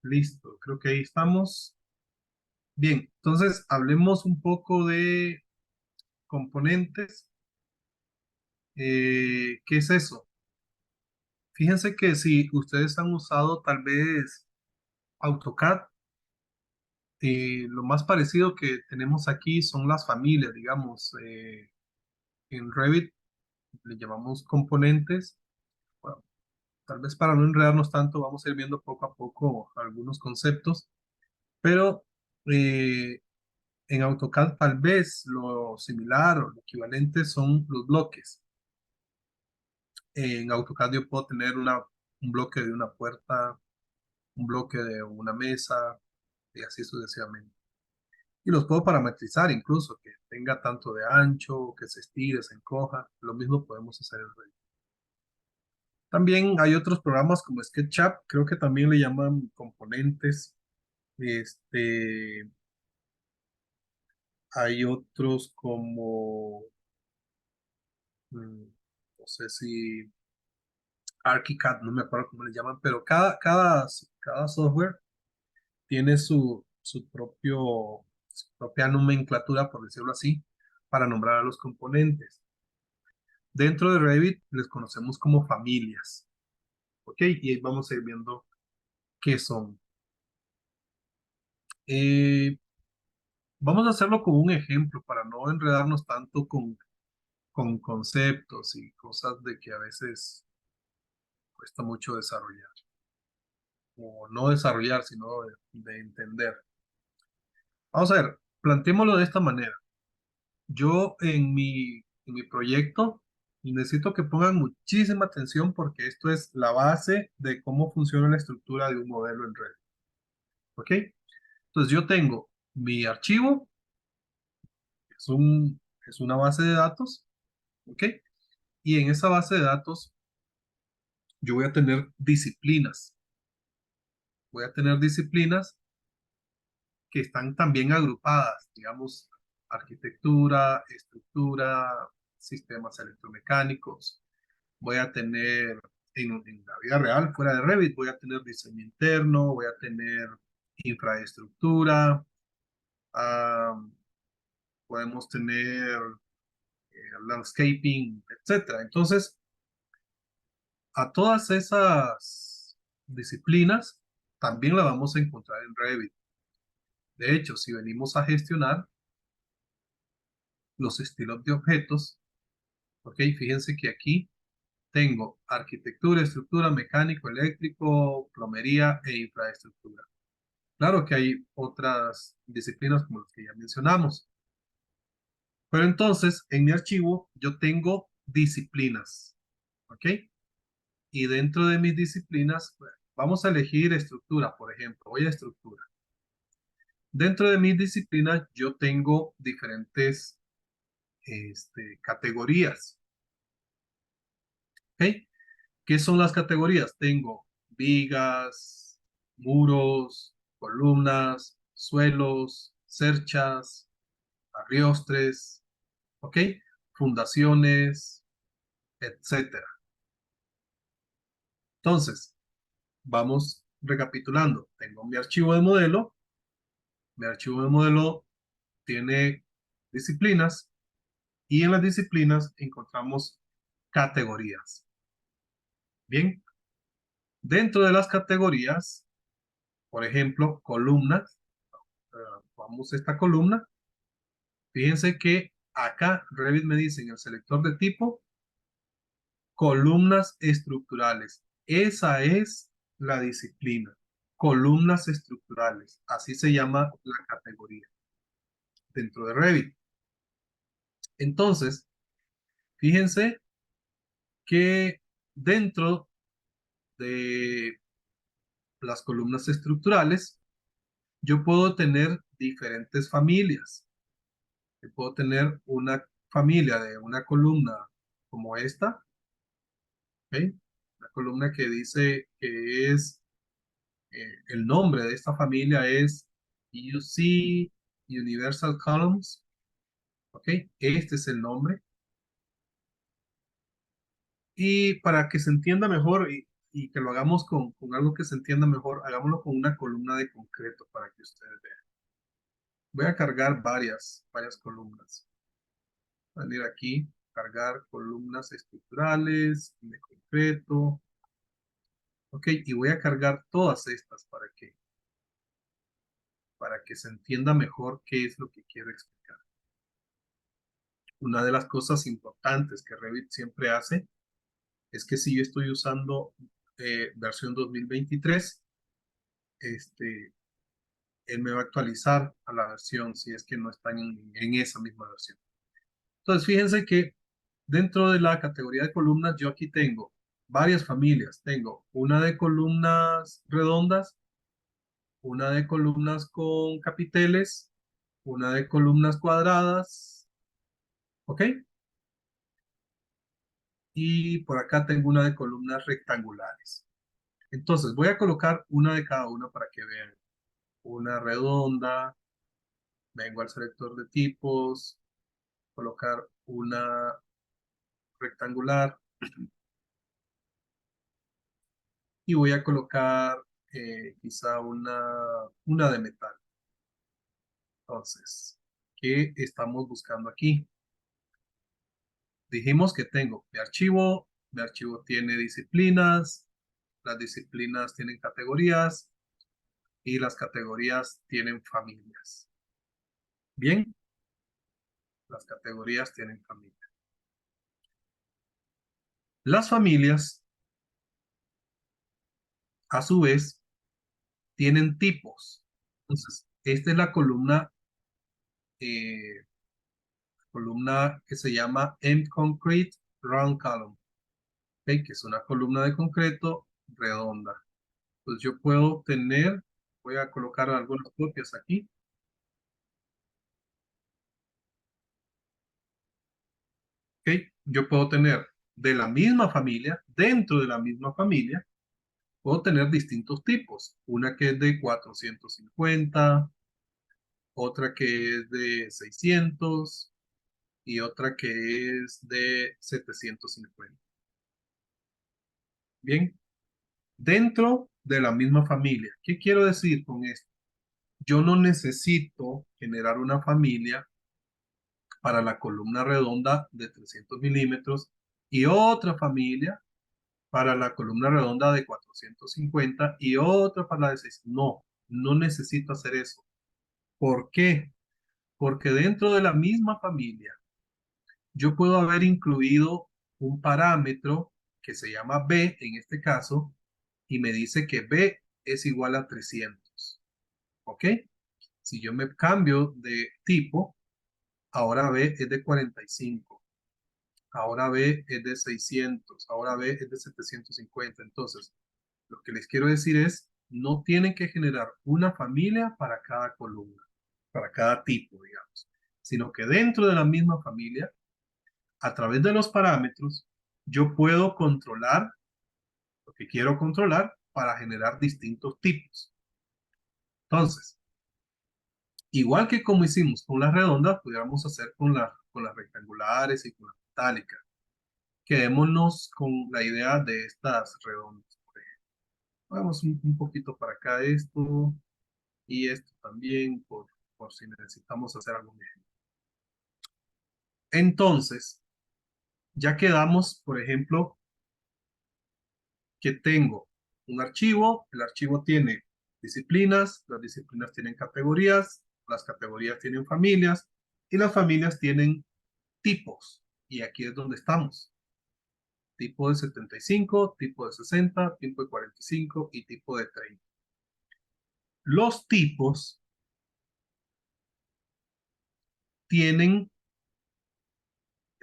Listo, creo que ahí estamos. Bien, entonces hablemos un poco de componentes. ¿Qué es eso? Fíjense que si ustedes han usado tal vez AutoCAD, lo más parecido que tenemos aquí son las familias, digamos. En Revit le llamamos componentes. Bueno, tal vez para no enredarnos tanto, vamos a ir viendo poco a poco algunos conceptos, pero eh, en AutoCAD tal vez lo similar o lo equivalente son los bloques. En AutoCAD yo puedo tener un bloque de una puerta, un bloque de una mesa y así sucesivamente. Y los puedo parametrizar incluso, que tenga tanto de ancho, que se estire, se encoja. Lo mismo podemos hacer en Revit. También hay otros programas como SketchUp, creo que también le llaman componentes. Este, hay otros como, mm, no sé si ArchiCAD, no me acuerdo cómo le llaman, pero cada software tiene su propia nomenclatura, por decirlo así, para nombrar a los componentes. Dentro de Revit les conocemos como familias, ¿ok? Y ahí vamos a ir viendo qué son. Eh, Vamos a hacerlo con un ejemplo para no enredarnos tanto con conceptos y cosas de que a veces cuesta mucho desarrollar, o no desarrollar, sino de entender. Vamos a ver, planteémoslo de esta manera. Yo en mi proyecto necesito que pongan muchísima atención porque esto es la base de cómo funciona la estructura de un modelo en red. ¿Ok? Entonces yo tengo mi archivo, es es una base de datos. ¿Ok? Y en esa base de datos yo voy a tener disciplinas. Voy a tener disciplinas que están también agrupadas, digamos, arquitectura, estructura, sistemas electromecánicos. Voy a tener en la vida real, fuera de Revit, voy a tener diseño interno, voy a tener infraestructura, ah, podemos tener landscaping, etcétera. Entonces, a todas esas disciplinas también las vamos a encontrar en Revit. De hecho, si venimos a gestionar los estilos de objetos, ok, fíjense que aquí tengo arquitectura, estructura, mecánico, eléctrico, plomería e infraestructura. Claro que hay otras disciplinas como las que ya mencionamos, pero entonces en mi archivo yo tengo disciplinas, ¿ok? Y dentro de mis disciplinas, bueno, vamos a elegir estructura, por ejemplo, voy a estructura. Dentro de mis disciplinas yo tengo diferentes categorías, ¿ok? ¿Qué son las categorías? Tengo vigas, muros, columnas, suelos, cerchas, arriostres, ¿ok? Fundaciones, etcétera. Entonces, vamos recapitulando. Tengo mi archivo de modelo. Mi archivo de modelo tiene disciplinas y en las disciplinas encontramos categorías. Bien, dentro de las categorías, por ejemplo, columnas. Vamos a esta columna. Fíjense que acá Revit me dice en el selector de tipo columnas estructurales. Esa es la disciplina. Columnas estructurales. Así se llama la categoría dentro de Revit. Entonces, fíjense que dentro de las columnas estructurales, yo puedo tener diferentes familias. Yo puedo tener una familia de una columna como esta, ¿ok? La columna que dice que es el nombre de esta familia es UC Universal Columns, ¿ok? Este es el nombre. Y para que se entienda mejor y que lo hagamos con algo que se entienda mejor, hagámoslo con una columna de concreto para que ustedes vean. Voy a cargar varias columnas. Voy a venir aquí, cargar columnas estructurales de concreto. Ok, y voy a cargar todas estas para que se entienda mejor qué es lo que quiero explicar. Una de las cosas importantes que Revit siempre hace es que si yo estoy usando versión 2023, este, él me va a actualizar a la versión si es que no están en esa misma versión. Entonces, fíjense que dentro de la categoría de columnas, yo aquí tengo varias familias. Tengo una de columnas redondas, una de columnas con capiteles, una de columnas cuadradas, ¿ok? Y por acá tengo una de columnas rectangulares. Entonces, voy a colocar una de cada una para que vean. Una redonda, vengo al selector de tipos, colocar una rectangular y voy a colocar quizá una de metal. Entonces, ¿qué estamos buscando aquí? Dijimos que tengo mi archivo tiene disciplinas, las disciplinas tienen categorías y las categorías tienen familias. Bien, las categorías tienen familias. Las familias, a su vez, tienen tipos. Entonces, esta es la columna que se llama End Concrete Round Column, ¿ok? Que es una columna de concreto redonda. Pues yo puedo tener, voy a colocar algunas copias aquí, ¿ok? Yo puedo tener de la misma familia, dentro de la misma familia, puedo tener distintos tipos. Una que es de 450, otra que es de 600 y otra que es de 750. Bien, dentro de la misma familia. ¿Qué quiero decir con esto? Yo no necesito generar una familia para la columna redonda de 300 milímetros y otra familia para la columna redonda de 450 y otra para la de 6. No, no necesito hacer eso. ¿Por qué? Porque dentro de la misma familia yo puedo haber incluido un parámetro que se llama B en este caso y me dice que B es igual a 300. ¿Ok? Si yo me cambio de tipo, ahora B es de 45, ahora B es de 600, ahora B es de 750. Entonces, lo que les quiero decir es, no tienen que generar una familia para cada columna, para cada tipo, digamos, sino que dentro de la misma familia, a través de los parámetros, yo puedo controlar lo que quiero controlar para generar distintos tipos. Entonces, igual que como hicimos con las redondas, pudiéramos hacer con las rectangulares y con las metálicas. Quedémonos con la idea de estas redondas, por ejemplo. Vamos un poquito para acá esto y esto también, por si necesitamos hacer algo bien. Entonces, ya quedamos, por ejemplo, que tengo un archivo, el archivo tiene disciplinas, las disciplinas tienen categorías, las categorías tienen familias y las familias tienen tipos. Y aquí es donde estamos. Tipo de 75, tipo de 60, tipo de 45 y tipo de 30. Los tipos tienen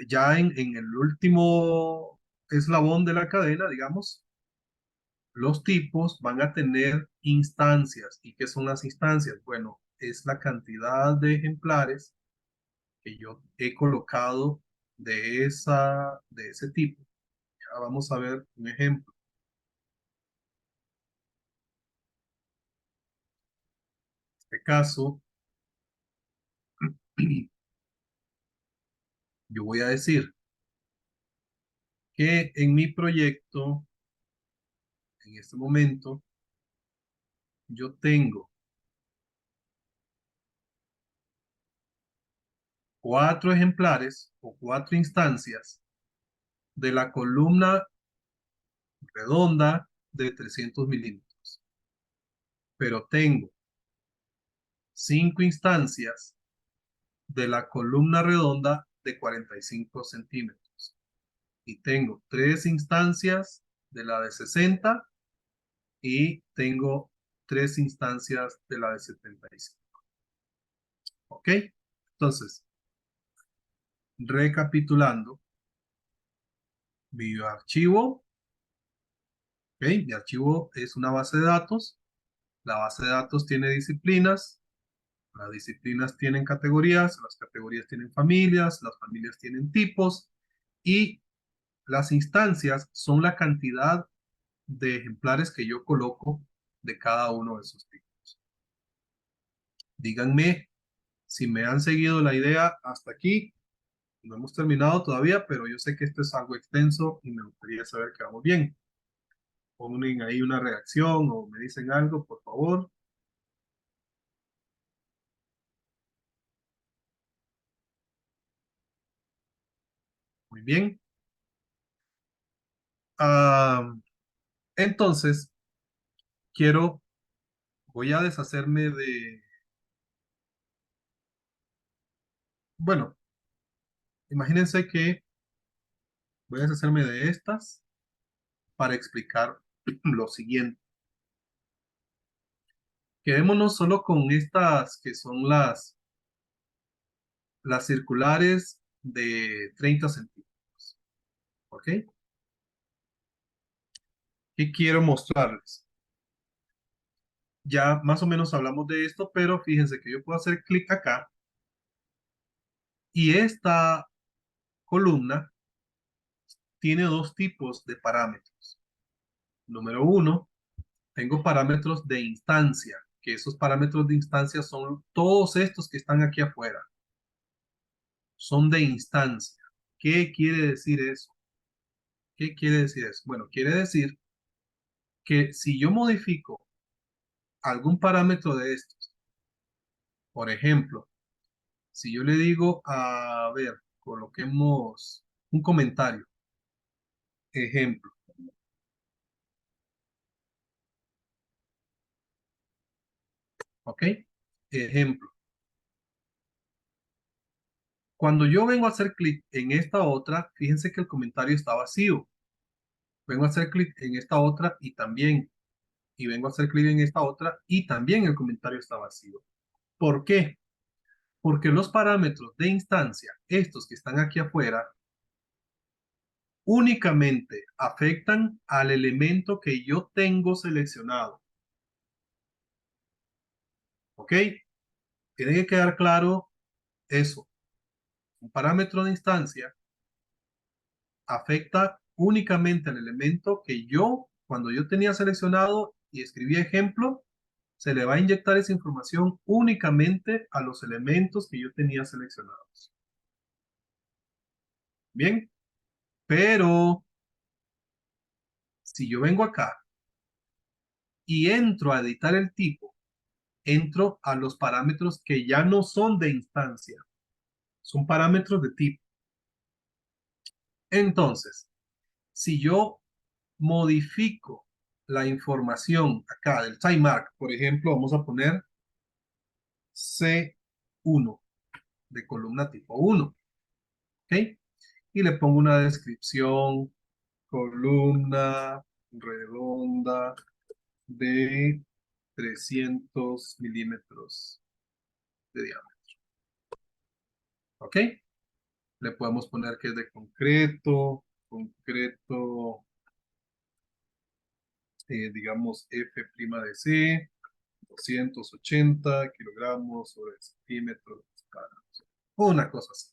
ya en el último eslabón de la cadena, digamos, los tipos van a tener instancias. ¿Y qué son las instancias? Bueno, es la cantidad de ejemplares que yo he colocado de ese tipo. Ya vamos a ver un ejemplo. En este caso, yo voy a decir que en mi proyecto en este momento yo tengo 4 ejemplares o 4 instancias de la columna redonda de 300 milímetros, pero tengo 5 instancias de la columna redonda de 45 centímetros y tengo 3 instancias de la de 60 y tengo 3 instancias de la de 75. ¿Ok? Entonces, recapitulando, mi archivo, ¿ok? Mi archivo es una base de datos. La base de datos tiene disciplinas. Las disciplinas tienen categorías. Las categorías tienen familias. Las familias tienen tipos. Y las instancias son la cantidad de ejemplares que yo coloco de cada uno de esos tipos. Díganme si me han seguido la idea hasta aquí. No hemos terminado todavía, pero yo sé que esto es algo extenso y me gustaría saber que vamos bien. Ponen ahí una reacción o me dicen algo, por favor. Muy bien. Ah, entonces, quiero, voy a deshacerme de, bueno, imagínense que voy a deshacerme de estas para explicar lo siguiente. Quedémonos solo con estas que son las circulares de 30 centímetros. ¿Ok? ¿Qué quiero mostrarles? Ya más o menos hablamos de esto, pero fíjense que yo puedo hacer clic acá y esta columna tiene 2 tipos de parámetros. Número 1, tengo parámetros de instancia, que esos parámetros de instancia son todos estos que están aquí afuera. Son de instancia. ¿Qué quiere decir eso? ¿Qué quiere decir eso? Bueno, quiere decir que si yo modifico algún parámetro de estos, por ejemplo, si yo le digo, a ver, coloquemos un comentario, ejemplo, ¿ok? Ejemplo, cuando yo vengo a hacer clic en esta otra, fíjense que el comentario está vacío. Vengo a hacer clic en esta otra y también, y vengo a hacer clic en esta otra y también el comentario está vacío. ¿Por qué? Porque los parámetros de instancia, estos que están aquí afuera, únicamente afectan al elemento que yo tengo seleccionado. ¿Ok? Tiene que quedar claro eso. Un parámetro de instancia afecta únicamente al elemento que yo, cuando yo tenía seleccionado y escribí ejemplo, se le va a inyectar esa información únicamente a los elementos que yo tenía seleccionados. Bien, pero si yo vengo acá y entro a editar el tipo, entro a los parámetros que ya no son de instancia, son parámetros de tipo. Entonces, si yo modifico la información acá del time mark, por ejemplo, vamos a poner C1 de columna tipo 1, ¿ok? Y le pongo una descripción, columna redonda de 300 milímetros de diámetro, ¿ok? Le podemos poner que es de concreto, digamos F' de C, 280 kilogramos sobre centímetros cuadrados. Una cosa así.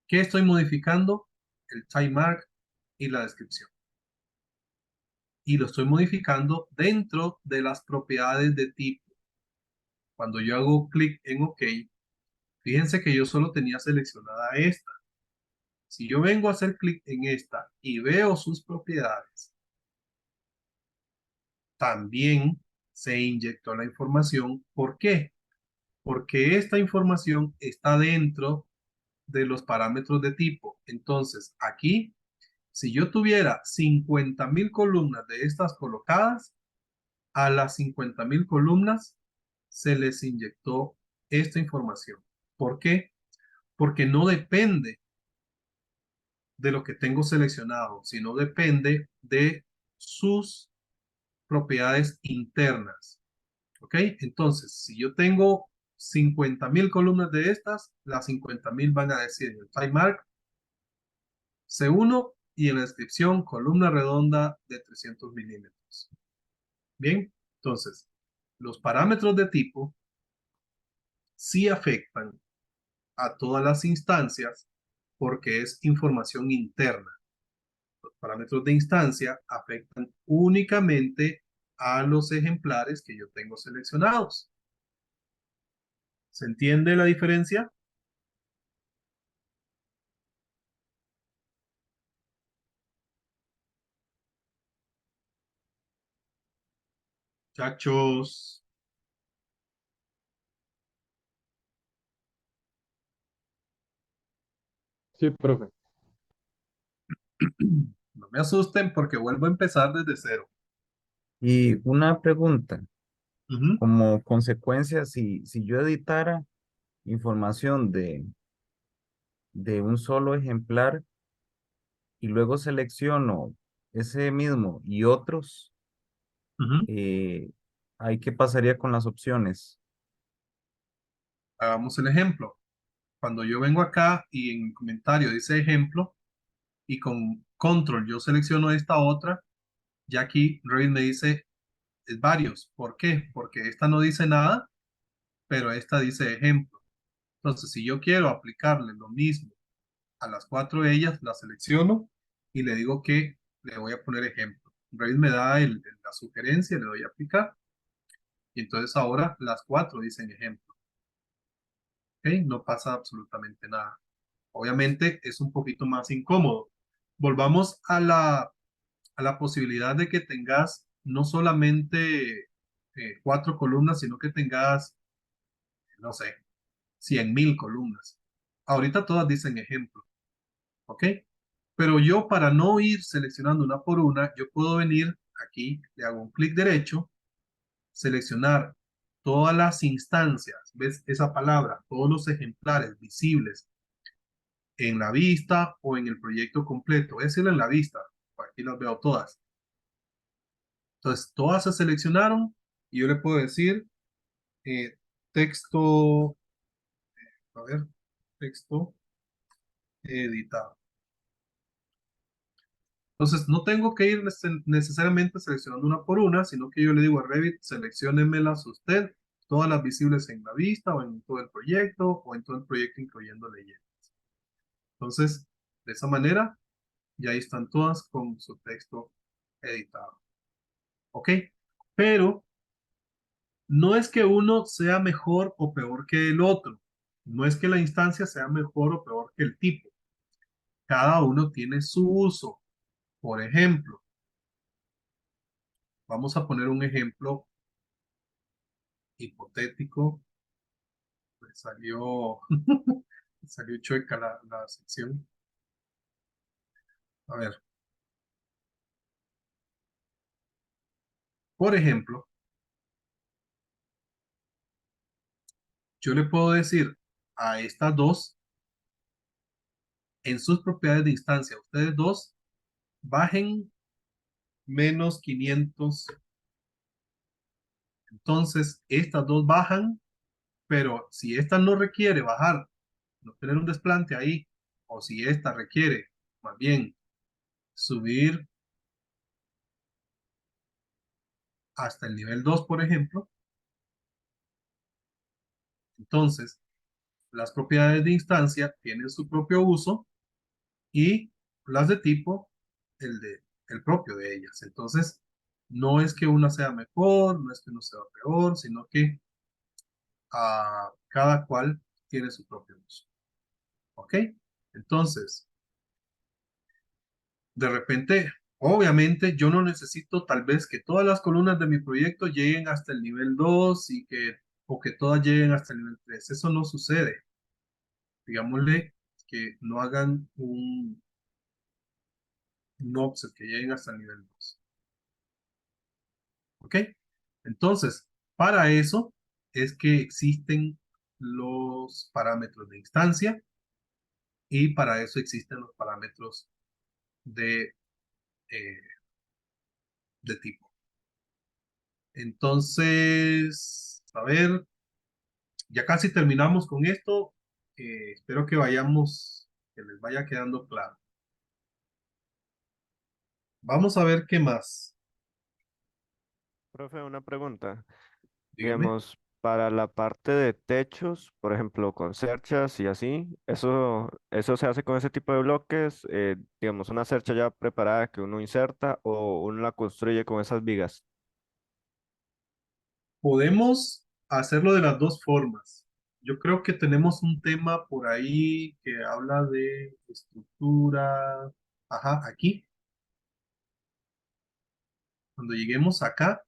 ¿Qué estoy modificando? El time mark y la descripción. Y lo estoy modificando dentro de las propiedades de tipo. Cuando yo hago clic en OK, fíjense que yo solo tenía seleccionada esta. Si yo vengo a hacer clic en esta y veo sus propiedades, también se inyectó la información. ¿Por qué? Porque esta información está dentro de los parámetros de tipo. Entonces, aquí, si yo tuviera 50.000 columnas de estas colocadas, a las 50.000 columnas se les inyectó esta información. ¿Por qué? Porque no depende de lo que tengo seleccionado, sino depende de sus propiedades internas. ¿Ok? Entonces, si yo tengo 50.000 columnas de estas, las 50.000 van a decir en el time mark C1 y en la descripción columna redonda de 300 milímetros. Bien, entonces, los parámetros de tipo sí afectan a todas las instancias porque es información interna. Los parámetros de instancia afectan únicamente a los ejemplares que yo tengo seleccionados. ¿Se entiende la diferencia? Chachos, Sí, profe. no me asusten porque vuelvo a empezar desde cero. Y una pregunta, Ujú, como consecuencia, si yo editara información de un solo ejemplar y luego selecciono ese mismo y otros, ujú. eh, ¿ahí qué pasaría con las opciones? Hagamos el ejemplo. Cuando yo vengo acá y en el comentario dice ejemplo y con control yo selecciono esta otra, ya aquí Revit me dice es varios. ¿Por qué? Porque esta no dice nada, pero esta dice ejemplo. Entonces, si yo quiero aplicarle lo mismo a las cuatro de ellas, la selecciono y le digo que le voy a poner ejemplo. Revit me da la sugerencia, le doy a aplicar y entonces ahora las cuatro dicen ejemplo. ¿Ok? No pasa absolutamente nada. Obviamente es un poquito más incómodo. Volvamos a la posibilidad de que tengas no solamente cuatro columnas, sino que tengas, no sé, 100.000 columnas. Ahorita todas dicen ejemplo, ¿ok? Pero yo para no ir seleccionando una por una, yo puedo venir aquí, le hago un clic derecho, seleccionar todas las instancias, ¿ves esa palabra? Todos los ejemplares visibles en la vista o en el proyecto completo. Es decir, en la vista, aquí las veo todas. Entonces, todas se seleccionaron y yo le puedo decir texto, a ver, texto editado. Entonces, no tengo que ir necesariamente seleccionando una por una, sino que yo le digo a Revit, selecciónemelas usted, todas las visibles en la vista o en todo el proyecto o en todo el proyecto incluyendo leyendas. Entonces, de esa manera, ya ahí están todas con su texto editado. ¿Ok? Pero no es que uno sea mejor o peor que el otro. No es que la instancia sea mejor o peor que el tipo. Cada uno tiene su uso. Por ejemplo, vamos a poner un ejemplo hipotético. Me salió, me salió chueca la sección. A ver, por ejemplo, yo le puedo decir a estas dos, en sus propiedades de instancia, ustedes dos bajen menos 500. Entonces, estas dos bajan, pero si esta no requiere bajar, no tener un desplante ahí, o si esta requiere más bien subir hasta el nivel 2 por ejemplo, entonces las propiedades de instancia tienen su propio uso y las de tipo el propio de ellas. Entonces, no es que una sea mejor, no es que uno sea peor, sino que cada cual tiene su propio uso. ¿Ok? Entonces, de repente, Obviamente yo no necesito tal vez que todas las columnas de mi proyecto lleguen hasta el nivel 2 o que todas lleguen hasta el nivel 3. Eso no sucede. Digámosle que no hagan un offset, que lleguen hasta el nivel 2. ¿Ok? Entonces, para eso es que existen los parámetros de instancia y para eso existen los parámetros de, eh, de tipo. Entonces, a ver, ya casi terminamos con esto. Espero que vayamos, que les vaya quedando claro. Vamos a ver qué más. Profe, una pregunta. Dígame. Digamos, para la parte de techos, por ejemplo, con cerchas y así, eso se hace con ese tipo de bloques, digamos, una cercha ya preparada que uno inserta o uno la construye con esas vigas. Podemos hacerlo de las dos formas. Yo creo que tenemos un tema por ahí que habla de estructura. Ajá, aquí. Cuando lleguemos acá,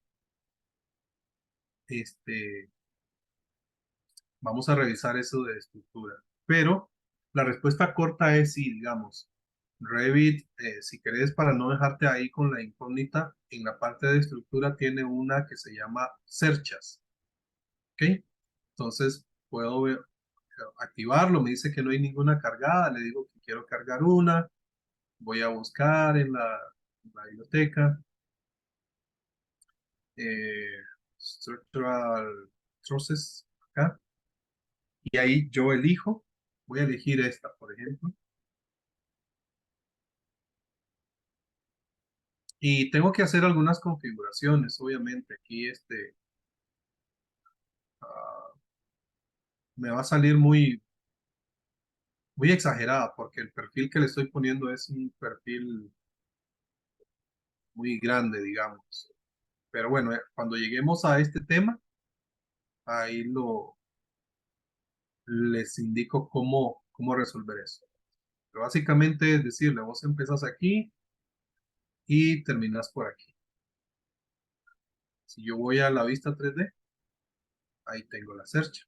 este, vamos a revisar eso de estructura. Pero la respuesta corta es sí, digamos. Revit, si querés, para no dejarte ahí con la incógnita, en la parte de estructura tiene una que se llama cerchas. ¿Ok? Entonces puedo activarlo, me dice que no hay ninguna cargada, le digo que quiero cargar una, voy a buscar en la biblioteca, eh, Structural Trusses, acá, y ahí yo elijo, voy a elegir esta, por ejemplo, y tengo que hacer algunas configuraciones, obviamente, aquí ah, me va a salir muy exagerada, porque el perfil que le estoy poniendo es un perfil muy grande, digamos. Pero bueno, cuando lleguemos a este tema, ahí les indico cómo resolver eso. Pero básicamente es decirle, vos empezás aquí y terminas por aquí. Si yo voy a la vista 3D, ahí tengo la cercha.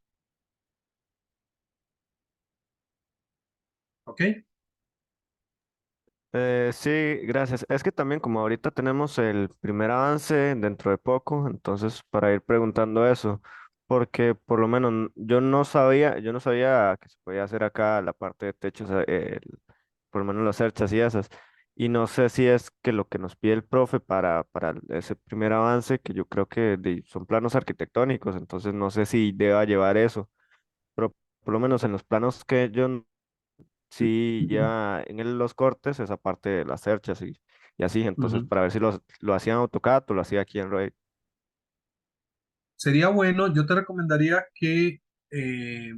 ¿Ok? Sí, gracias. Es que también como ahorita tenemos el primer avance dentro de poco, entonces para ir preguntando eso, porque por lo menos yo no sabía que se podía hacer acá la parte de techos, por lo menos las cerchas y esas, y no sé si es que lo que nos pide el profe para ese primer avance, que yo creo que son planos arquitectónicos, entonces no sé si deba llevar eso, pero por lo menos en los planos que yo sí, ya en los cortes, esa parte de las cerchas y así, entonces Ujú. para ver si lo hacía en AutoCAD o lo hacía aquí en Revit. Sería bueno, yo te recomendaría que eh,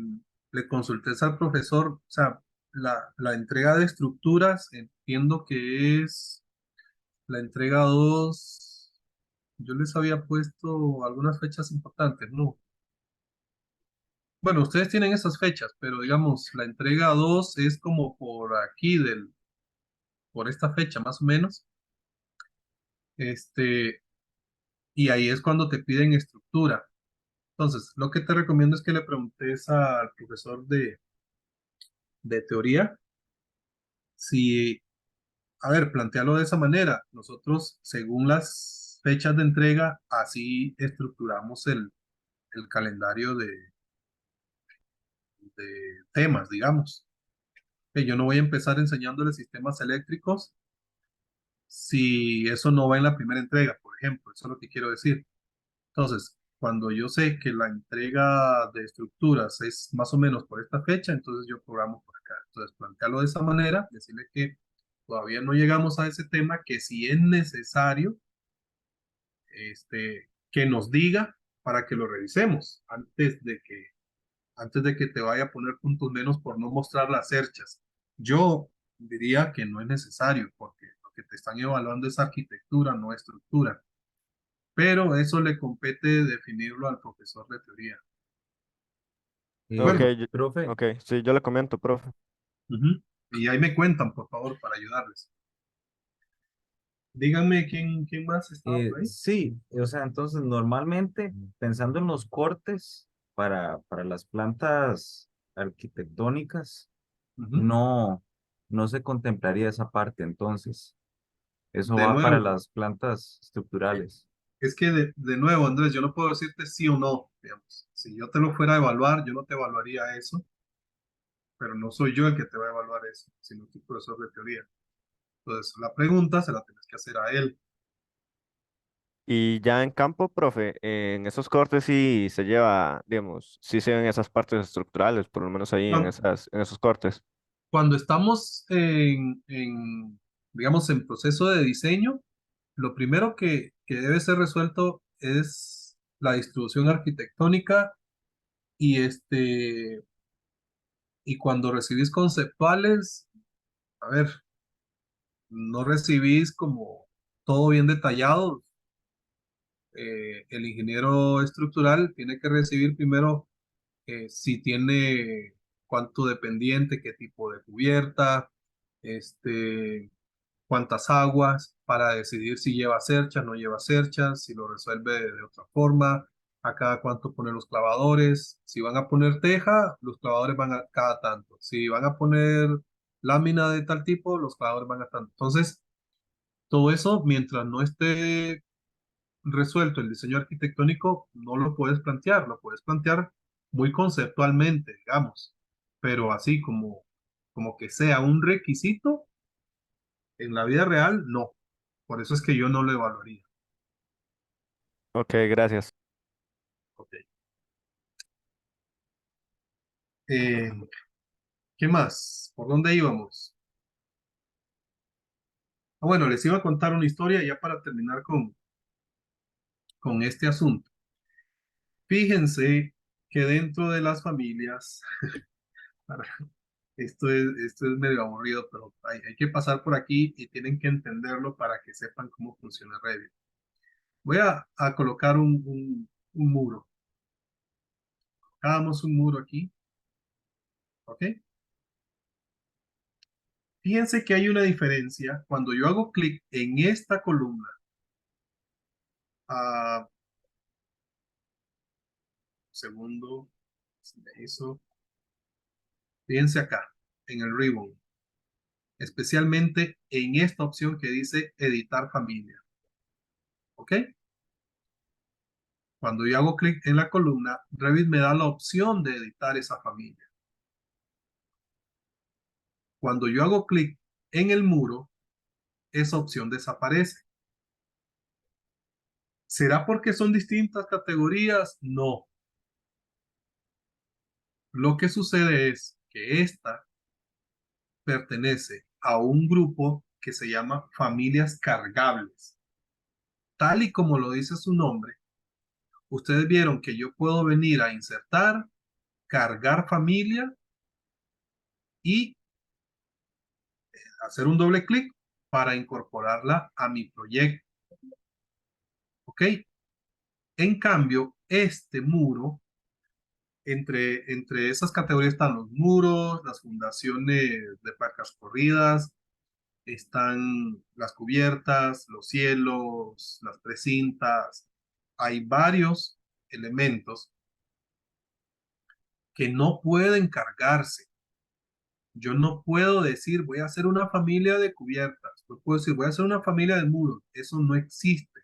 le consultes al profesor, o sea, la entrega de estructuras, entiendo que es la entrega 2. Yo les había puesto algunas fechas importantes, ¿no? Bueno, ustedes tienen esas fechas, pero digamos, la entrega 2 es como por aquí, por esta fecha más o menos. Este, y ahí es cuando te piden estructura. Entonces, lo que te recomiendo es que le preguntes al profesor de teoría si, a ver, plantealo de esa manera. Nosotros, según las fechas de entrega, así estructuramos el calendario de temas, digamos. Que yo no voy a empezar enseñándole sistemas eléctricos si eso no va en la primera entrega, por ejemplo. Eso es lo que quiero decir. Entonces, cuando yo sé que la entrega de estructuras es más o menos por esta fecha, entonces yo programo por acá. Entonces, plantearlo de esa manera, decirle que todavía no llegamos a ese tema, que si es necesario, que nos diga para que lo revisemos antes de que te vaya a poner puntos menos por no mostrar las cerchas. Yo diría que no es necesario, porque lo que te están evaluando es arquitectura, no estructura. Pero eso le compete definirlo al profesor de teoría. ¿De Ok, acuerdo? Profe, ok, sí, yo le comento, profe. Ujú. Y ahí me cuentan, por favor, para ayudarles. Díganme quién más estaba por ahí. Sí, o sea, entonces normalmente pensando en los cortes para las plantas arquitectónicas, Ujú. no, no se contemplaría esa parte, entonces. Eso De va para nuevo, las plantas estructurales. es que de nuevo, Andrés, yo no puedo decirte sí o no, digamos. Si yo te lo fuera a evaluar, yo no te evaluaría eso, pero no soy yo el que te va a evaluar eso, sino tu profesor de teoría. Entonces, la pregunta se la tienes que hacer a él. Y ya en campo, profe, en esos cortes sí se lleva, digamos, sí se ven esas partes estructurales, por lo menos ahí en Cuan- en esos cortes. Cuando estamos digamos, en proceso de diseño, lo primero que debe ser resuelto es la distribución arquitectónica y y cuando recibís conceptuales, a ver, no recibís como todo bien detallado. El ingeniero estructural tiene que recibir primero si tiene cuánto dependiente, qué tipo de cubierta, este, cuántas aguas, para decidir si lleva cerchas, no lleva cerchas, si lo resuelve de otra forma, a cada cuánto poner los clavadores. Si van a poner teja, los clavadores van a cada tanto. Si van a poner lámina de tal tipo, los clavadores van a tanto. Entonces, todo eso, mientras no esté resuelto el diseño arquitectónico, no lo puedes plantear, lo puedes plantear muy conceptualmente, digamos, pero así como que sea un requisito en la vida real, no. Por eso es que yo no lo evaluaría. Ok, gracias. Ok. Eh, ¿Qué más? ¿Por dónde íbamos? Ah, bueno, les iba a contar una historia ya para terminar con este asunto. Fíjense que dentro de las familias, esto es medio aburrido, pero hay que pasar por aquí y tienen que entenderlo para que sepan cómo funciona Revit. Voy a colocar un muro. Hagamos un muro aquí, ¿ok? Fíjense que hay una diferencia cuando yo hago clic en esta columna. ah, Segundo, se me hizo. Fíjense acá, en el ribbon, especialmente en esta opción que dice editar familia, ¿ok? Cuando yo hago clic en la columna, Revit me da la opción de editar esa familia. Cuando yo hago clic en el muro, esa opción desaparece. ¿Será porque son distintas categorías? No. Lo que sucede es que esta pertenece a un grupo que se llama familias cargables. Tal y como lo dice su nombre, ustedes vieron que yo puedo venir a insertar, cargar familia y hacer un doble clic para incorporarla a mi proyecto. ¿Ok? En cambio, este muro, entre esas categorías están los muros, las fundaciones de placas corridas, están las cubiertas, los cielos, las precintas. Hay varios elementos que no pueden cargarse. Yo no puedo decir voy a hacer una familia de cubiertas. No puedo decir voy a hacer una familia de muros. Eso no existe.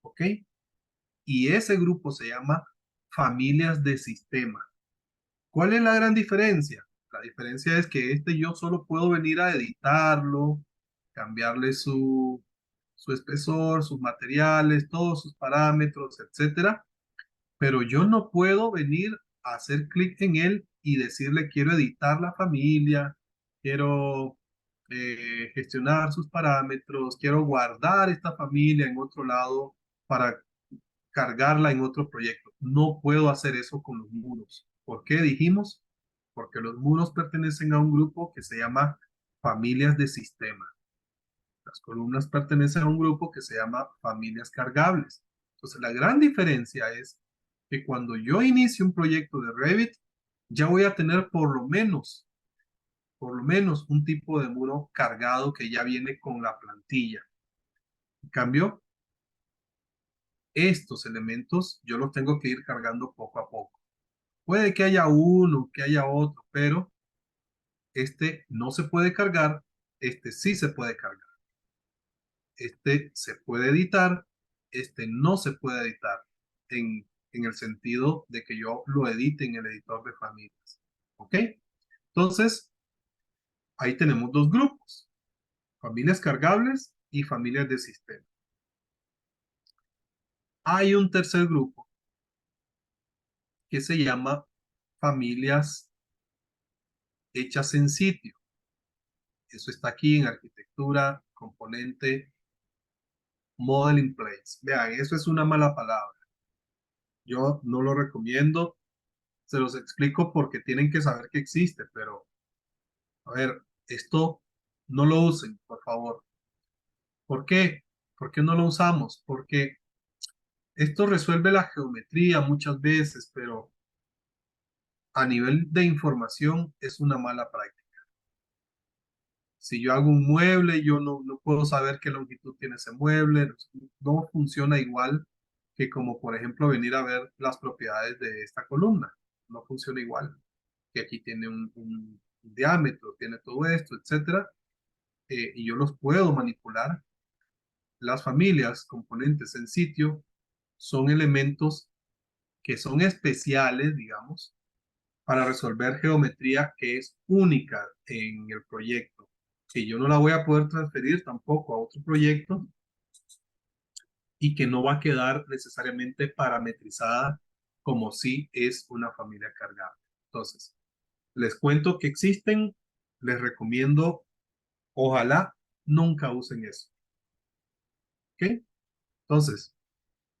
¿Ok? Y ese grupo se llama familias de sistema. ¿Cuál es la gran diferencia? La diferencia es que yo solo puedo venir a editarlo, cambiarle su espesor, sus materiales, todos sus parámetros, etcétera, pero yo no puedo venir a hacer clic en él y decirle quiero editar la familia, quiero gestionar sus parámetros, quiero guardar esta familia en otro lado para cargarla en otro proyecto. No puedo hacer eso con los muros. ¿Por qué dijimos? Porque los muros pertenecen a un grupo que se llama familias de sistema. Las columnas pertenecen a un grupo que se llama familias cargables. Entonces, la gran diferencia es que cuando yo inicio un proyecto de Revit, ya voy a tener por lo menos un tipo de muro cargado que ya viene con la plantilla. En cambio, estos elementos yo los tengo que ir cargando poco a poco. Puede que haya uno, que haya otro, pero este no se puede cargar, este sí se puede cargar. Este se puede editar, este no se puede editar en el sentido de que yo lo edite en el editor de familias. ¿Ok? Entonces, ahí tenemos dos grupos, familias cargables y familias de sistema. Hay un tercer grupo que se llama familias hechas en sitio. Eso está aquí en arquitectura, componente, model in place. Vean, eso es una mala palabra. Yo no lo recomiendo. Se los explico porque tienen que saber que existe, pero a ver, esto no lo usen, por favor. ¿Por qué? ¿Por qué no lo usamos? Porque esto resuelve la geometría muchas veces, pero a nivel de información es una mala práctica. Si yo hago un mueble, yo no puedo saber qué longitud tiene ese mueble. No funciona igual que como, por ejemplo, venir a ver las propiedades de esta columna. No funciona igual. Que aquí tiene un diámetro, tiene todo esto, etcétera. Y yo los puedo manipular. Las familias, componentes en sitio, son elementos que son especiales, digamos, para resolver geometría que es única en el proyecto, que yo no la voy a poder transferir tampoco a otro proyecto y que no va a quedar necesariamente parametrizada como si es una familia cargada. Entonces, les cuento que existen, les recomiendo, ojalá nunca usen eso. ¿Ok? Entonces,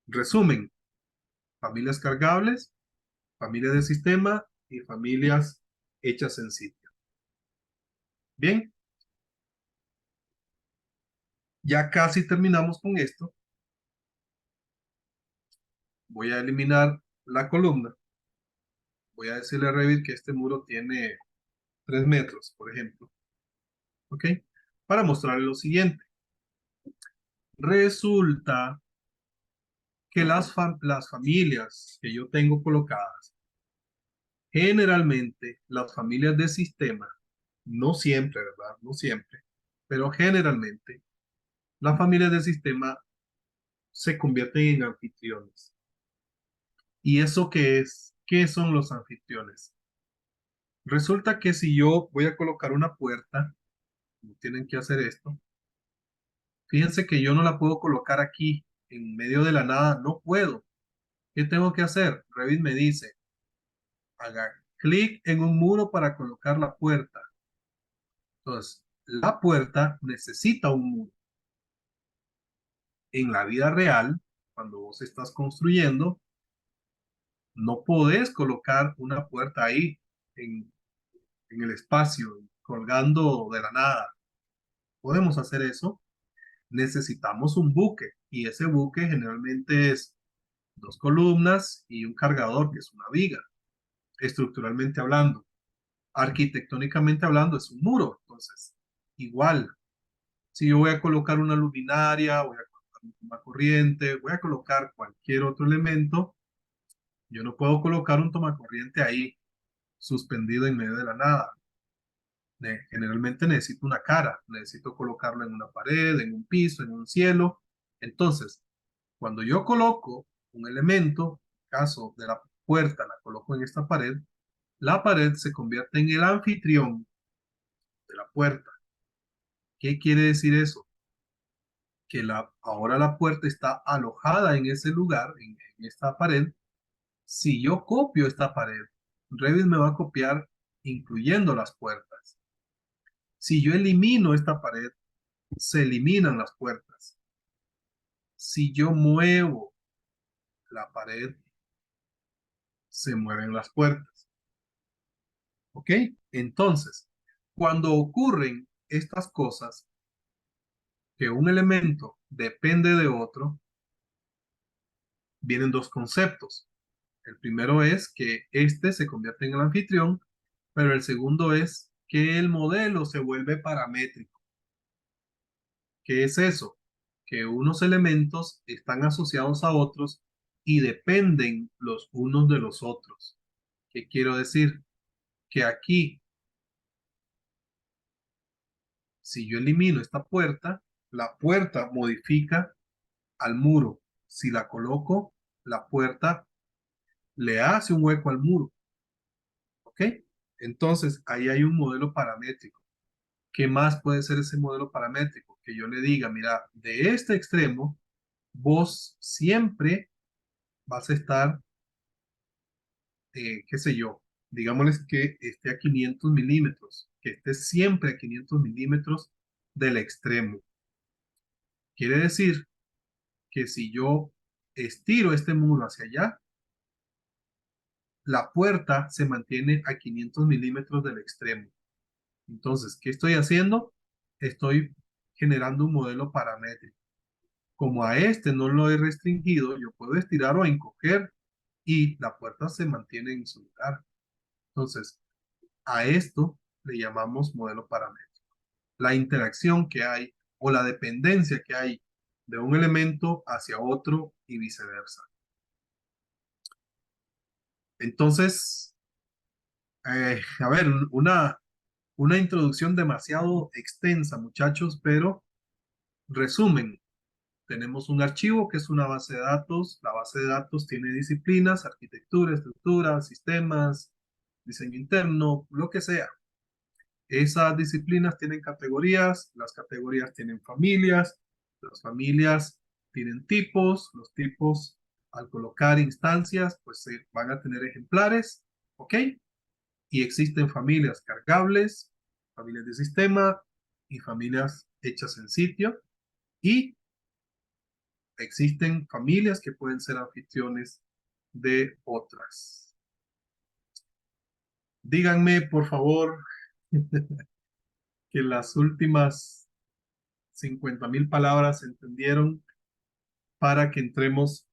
resumen, familias cargables, familias de sistema y familias hechas en sitio. Bien, ya casi terminamos con esto. Voy a eliminar la columna. Voy a decirle a Revit que este muro tiene 3 metros, por ejemplo. ¿Ok? Para mostrarle lo siguiente. Resulta que las familias que yo tengo colocadas, generalmente las familias de sistema, no siempre, ¿verdad? No siempre, pero generalmente las familias de sistema se convierten en anfitriones. ¿Y eso qué es? ¿Qué son los anfitriones? Resulta que si yo voy a colocar una puerta, tienen que hacer esto. Fíjense que yo no la puedo colocar aquí en medio de la nada, no puedo. ¿Qué tengo que hacer? Revit me dice, haga clic en un muro para colocar la puerta. Entonces, la puerta necesita un muro. En la vida real, cuando vos estás construyendo, no podés colocar una puerta ahí en el espacio, colgando de la nada. Podemos hacer eso. Necesitamos un buque y ese buque generalmente es 2 columnas y un cargador que es una viga, estructuralmente hablando. Arquitectónicamente hablando es un muro. Entonces, igual, si yo voy a colocar una luminaria, voy a colocar un toma corriente, voy a colocar cualquier otro elemento, yo no puedo colocar un tomacorriente ahí suspendido en medio de la nada. Generalmente necesito una cara, necesito colocarlo en una pared, en un piso, en un cielo. Entonces, cuando yo coloco un elemento, en caso de la puerta, la coloco en esta pared, la pared se convierte en el anfitrión de la puerta. ¿Qué quiere decir eso? Que ahora la puerta está alojada en ese lugar, en esta pared. Si yo copio esta pared, Revit me va a copiar incluyendo las puertas. Si yo elimino esta pared, se eliminan las puertas. Si yo muevo la pared, se mueven las puertas. ¿Ok? Entonces, cuando ocurren estas cosas, que un elemento depende de otro, vienen dos conceptos. El primero es que este se convierte en el anfitrión, pero el segundo es que el modelo se vuelve paramétrico. ¿Qué es eso? que unos elementos están asociados a otros y dependen los unos de los otros. ¿Qué quiero decir? Que aquí, si yo elimino esta puerta, la puerta modifica al muro. Si la coloco, la puerta le hace un hueco al muro. ¿Ok? Entonces, ahí hay un modelo paramétrico. ¿Qué más puede ser ese modelo paramétrico? Que yo le diga, mira, de este extremo, vos siempre vas a estar, qué sé yo, digámosles que esté a 500 milímetros, que esté siempre a 500 milímetros del extremo. Quiere decir que si yo estiro este muro hacia allá, la puerta se mantiene a 500 milímetros del extremo. Entonces, ¿qué estoy haciendo? Estoy generando un modelo paramétrico. Como a este no lo he restringido, yo puedo estirar o encoger y la puerta se mantiene en su lugar. Entonces, a esto le llamamos modelo paramétrico. La interacción que hay o la dependencia que hay de un elemento hacia otro y viceversa. Entonces, a ver, una introducción demasiado extensa, muchachos, pero resumen. Tenemos un archivo que es una base de datos. La base de datos tiene disciplinas, arquitectura, estructura, sistemas, diseño interno, lo que sea. Esas disciplinas tienen categorías, las categorías tienen familias, las familias tienen tipos, los tipos al colocar instancias pues van a tener ejemplares, ¿ok? Y existen familias cargables, familias de sistema y familias hechas en sitio. Y existen familias que pueden ser anfitriones de otras. Díganme, por favor, que las últimas 50,000 palabras se entendieron para que entremos.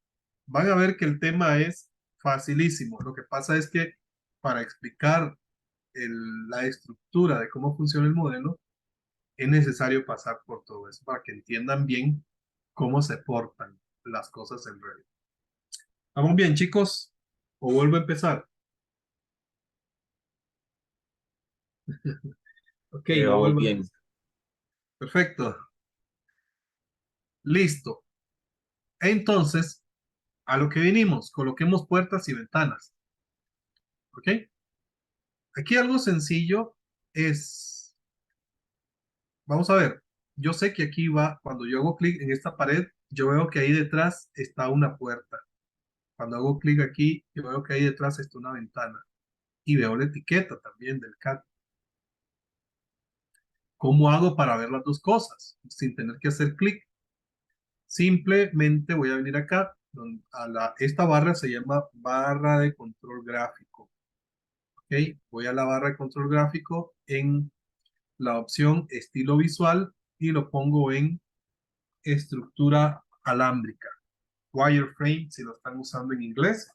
Van a ver que el tema es facilísimo. Lo que pasa es que para explicar la estructura de cómo funciona el modelo, es necesario pasar por todo eso para que entiendan bien cómo se portan las cosas en Revit. ¿Estamos bien, chicos? ¿O vuelvo a empezar? Ok, lo Vamos vuelvo a bien. empezar. Perfecto. Listo. Entonces, a lo que vinimos, coloquemos puertas y ventanas. ¿Ok? Aquí algo sencillo es, vamos a ver, yo sé que aquí va, cuando yo hago clic en esta pared, yo veo que ahí detrás está una puerta. Cuando hago clic aquí, yo veo que ahí detrás está una ventana. Y veo la etiqueta también del CAD. ¿Cómo hago para ver las dos cosas sin tener que hacer clic? Simplemente voy a venir acá, esta barra se llama barra de control gráfico. ¿Ok? Voy a la barra de control gráfico en la opción estilo visual y lo pongo en estructura alámbrica. Wireframe, si lo están usando en inglés.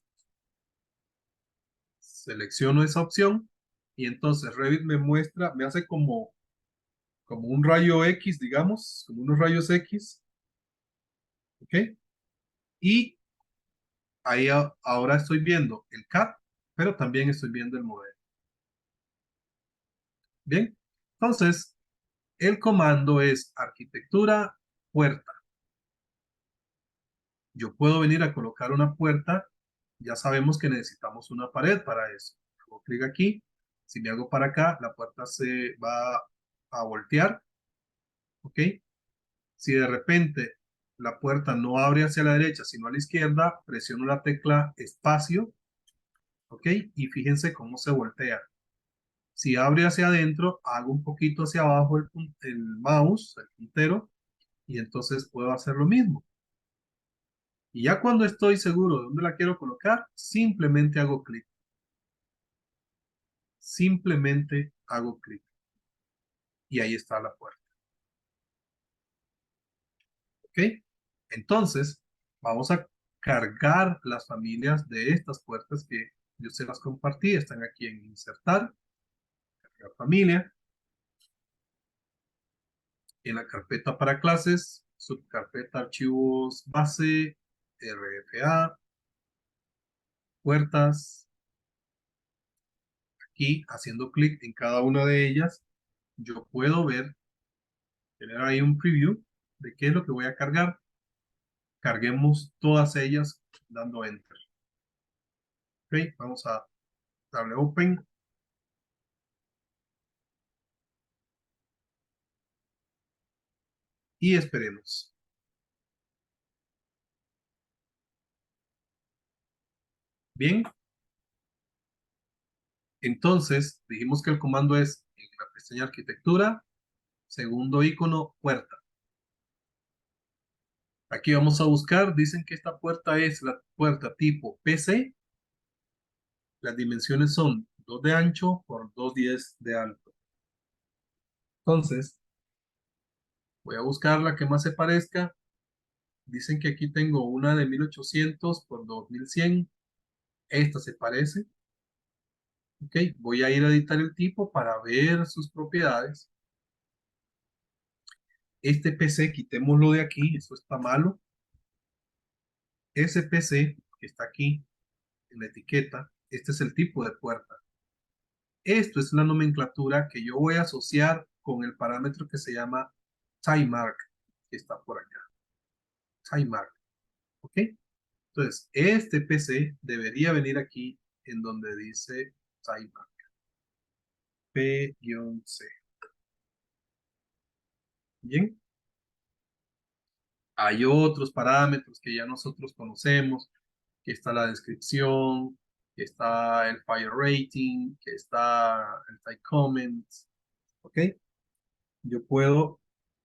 Selecciono esa opción y entonces Revit me muestra, me hace como un rayo X, digamos, como unos rayos X. ¿Ok? Y ahí ahora estoy viendo el CAD, pero también estoy viendo el modelo. Bien, entonces el comando es arquitectura puerta. Yo puedo venir a colocar una puerta. Ya sabemos que necesitamos una pared para eso. Hago clic aquí. Si me hago para acá, la puerta se va a voltear. ¿Ok? Si de repente la puerta no abre hacia la derecha, sino a la izquierda, presiono la tecla espacio. ¿Ok? Y fíjense cómo se voltea. Si abre hacia adentro, hago un poquito hacia abajo el mouse, el puntero, y entonces puedo hacer lo mismo. Y ya cuando estoy seguro de dónde la quiero colocar, simplemente hago clic. Simplemente hago clic. Y ahí está la puerta. ¿Ok? Entonces, vamos a cargar las familias de estas puertas que yo se las compartí. Están aquí en insertar, cargar familia. En la carpeta para clases, subcarpeta archivos base, RFA, puertas. Aquí, haciendo clic en cada una de ellas, yo puedo tener ahí un preview de qué es lo que voy a cargar. Carguemos todas ellas dando enter. Ok, vamos a darle open. Y esperemos. Bien. Entonces, dijimos que el comando es en la pestaña arquitectura, segundo icono, puerta. Aquí vamos a buscar, dicen que esta puerta es la puerta tipo PC. Las dimensiones son 2 de ancho por 2,10 de alto. Entonces, voy a buscar la que más se parezca. Dicen que aquí tengo una de 1800 por 2100. Esta se parece. Ok, voy a ir a editar el tipo para ver sus propiedades. Este PC, quitémoslo de aquí, eso está malo. Ese PC que está aquí en la etiqueta, este es el tipo de puerta. Esto es la nomenclatura que yo voy a asociar con el parámetro que se llama timemark, que está por acá. Timemark, ¿ok? Entonces, este PC debería venir aquí en donde dice timemark. P-C. Bien. Hay otros parámetros que ya nosotros conocemos, que está la descripción, que está el fire rating, que está el type comments, ¿ok? Yo puedo